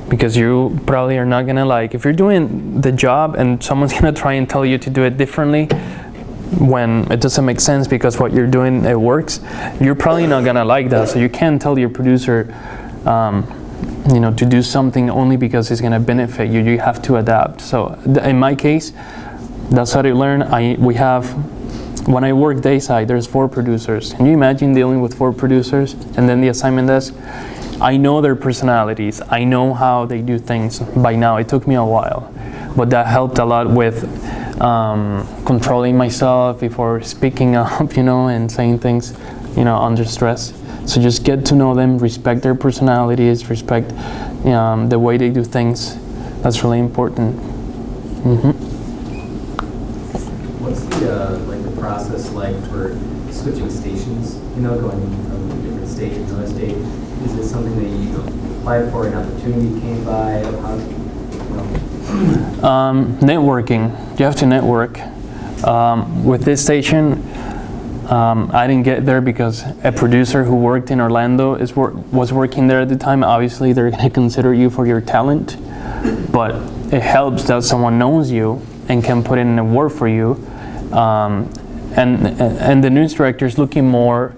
because you probably are not gonna if you're doing the job and someone's gonna try and tell you to do it differently when it doesn't make sense because what you're doing, it works, you're probably not gonna like that. So you can't tell your producer, to do something only because it's gonna benefit you. You have to adapt. So in my case, that's what I learned. When I work dayside, there's 4 producers. Can you imagine dealing with 4 producers and then the assignment desk? I know their personalities. I know how they do things by now. It took me a while, but that helped a lot with controlling myself before speaking up, and saying things, under stress. So just get to know them, respect their personalities, respect the way they do things. That's really important. Mm-hmm. What's the process like for switching stations, going from a different state to another state? Is this something that you applied for, an opportunity came by? Networking. You have to network. With this station, I didn't get there because a producer who worked in Orlando was working there at the time. Obviously, they're going to consider you for your talent, but it helps that someone knows you and can put in a word for you. And the news director is looking more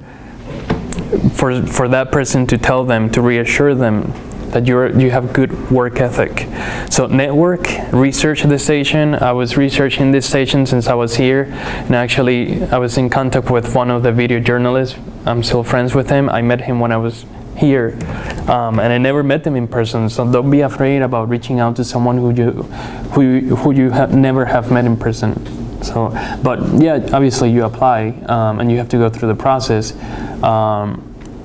for that person to tell them, to reassure them that you have good work ethic. So network, research the station. I was researching this station since I was here, and actually I was in contact with one of the video journalists. I'm still friends with him. I met him when I was here, and I never met them in person. So don't be afraid about reaching out to someone who you never have met in person. So, but yeah, obviously you apply, and you have to go through the process.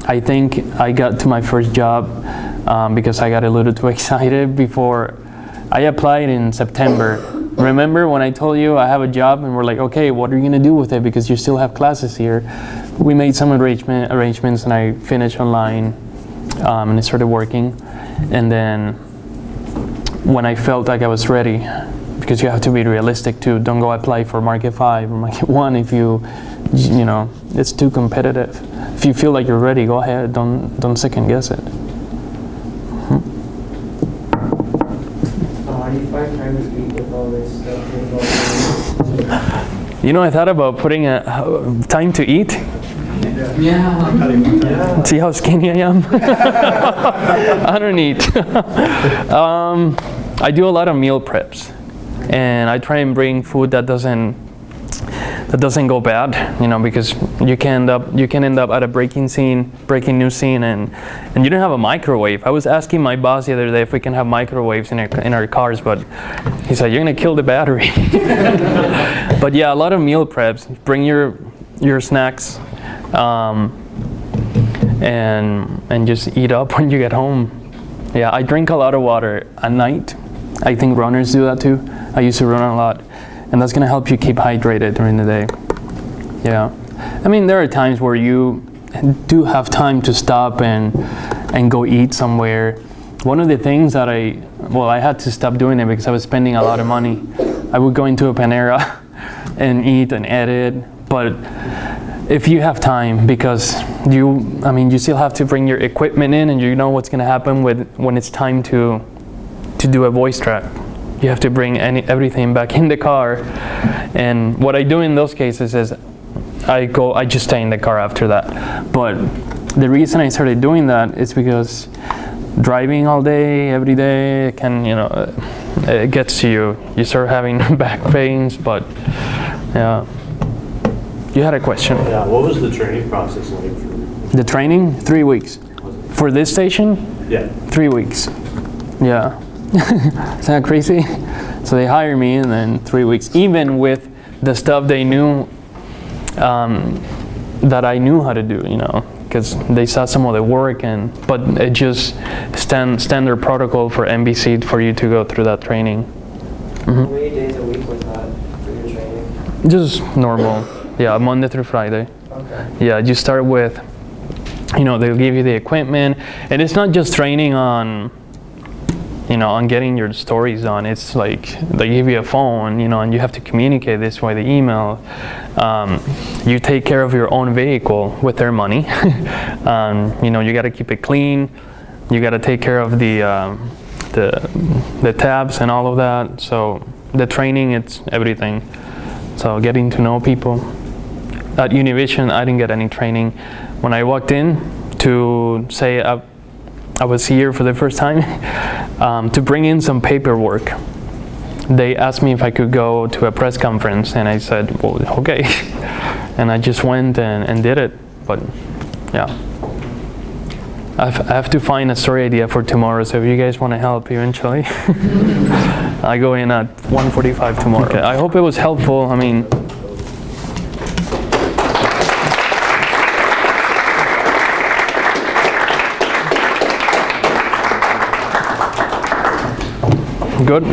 I think I got to my first job because I got a little too excited before. I applied in September. Remember when I told you I have a job and we're like, okay, what are you gonna do with it because you still have classes here? We made some arrangements and I finished online and I started working. And then when I felt like I was ready, because you have to be realistic too, don't go apply for Market 5 or Market 1 if you know, it's too competitive. If you feel like you're ready, go ahead, don't second guess it. How do you find time to eat with all this stuff? You know, I thought about putting a time to eat. Yeah. See how skinny I am? I don't eat. I do a lot of meal preps, and I try and bring food that doesn't go bad, you know, because you can end up at a breaking news scene, and you don't have a microwave. I was asking my boss the other day if we can have microwaves in our cars, but he said you're gonna kill the battery. But yeah, a lot of meal preps. Bring your snacks, and just eat up when you get home. Yeah, I drink a lot of water at night. I think runners do that too. I used to run a lot. And that's gonna help you keep hydrated during the day. Yeah, I mean there are times where you do have time to stop and go eat somewhere. One of the things that I had to stop doing it because I was spending a lot of money. I would go into a Panera and eat and edit, but if you have time, because you still have to bring your equipment in, and you know what's gonna happen when it's time to do a voice track. You have to bring everything back in the car, and what I do in those cases is I just stay in the car after that. But the reason I started doing that is because driving all day, every day, it gets to you. You start having back pains, but yeah. You had a question. Yeah, what was the training process like for you? The training? 3 weeks. For this station? Yeah. 3 weeks. Yeah. Isn't that crazy? So they hired me, and then 3 weeks, even with the stuff they knew that I knew how to do, you know, because they saw some of the work, but it just standard protocol for NBC for you to go through that training. How many days a week was that for your training? Just normal, yeah, Monday through Friday. Okay. Yeah, you start with, they'll give you the equipment, and it's not just training on getting your stories on. It's like they give you a phone, and you have to communicate this way, the email. You take care of your own vehicle with their money. You got to keep it clean. You got to take care of the tabs and all of that. So the training, it's everything. So getting to know people. At Univision, I didn't get any training. When I walked in to say I was here for the first time, to bring in some paperwork. They asked me if I could go to a press conference, and I said, well, okay. And I just went and did it, but yeah. I have to find a story idea for tomorrow, so if you guys want to help eventually. I go in at 1:45 tomorrow. Okay. I hope it was helpful. Good.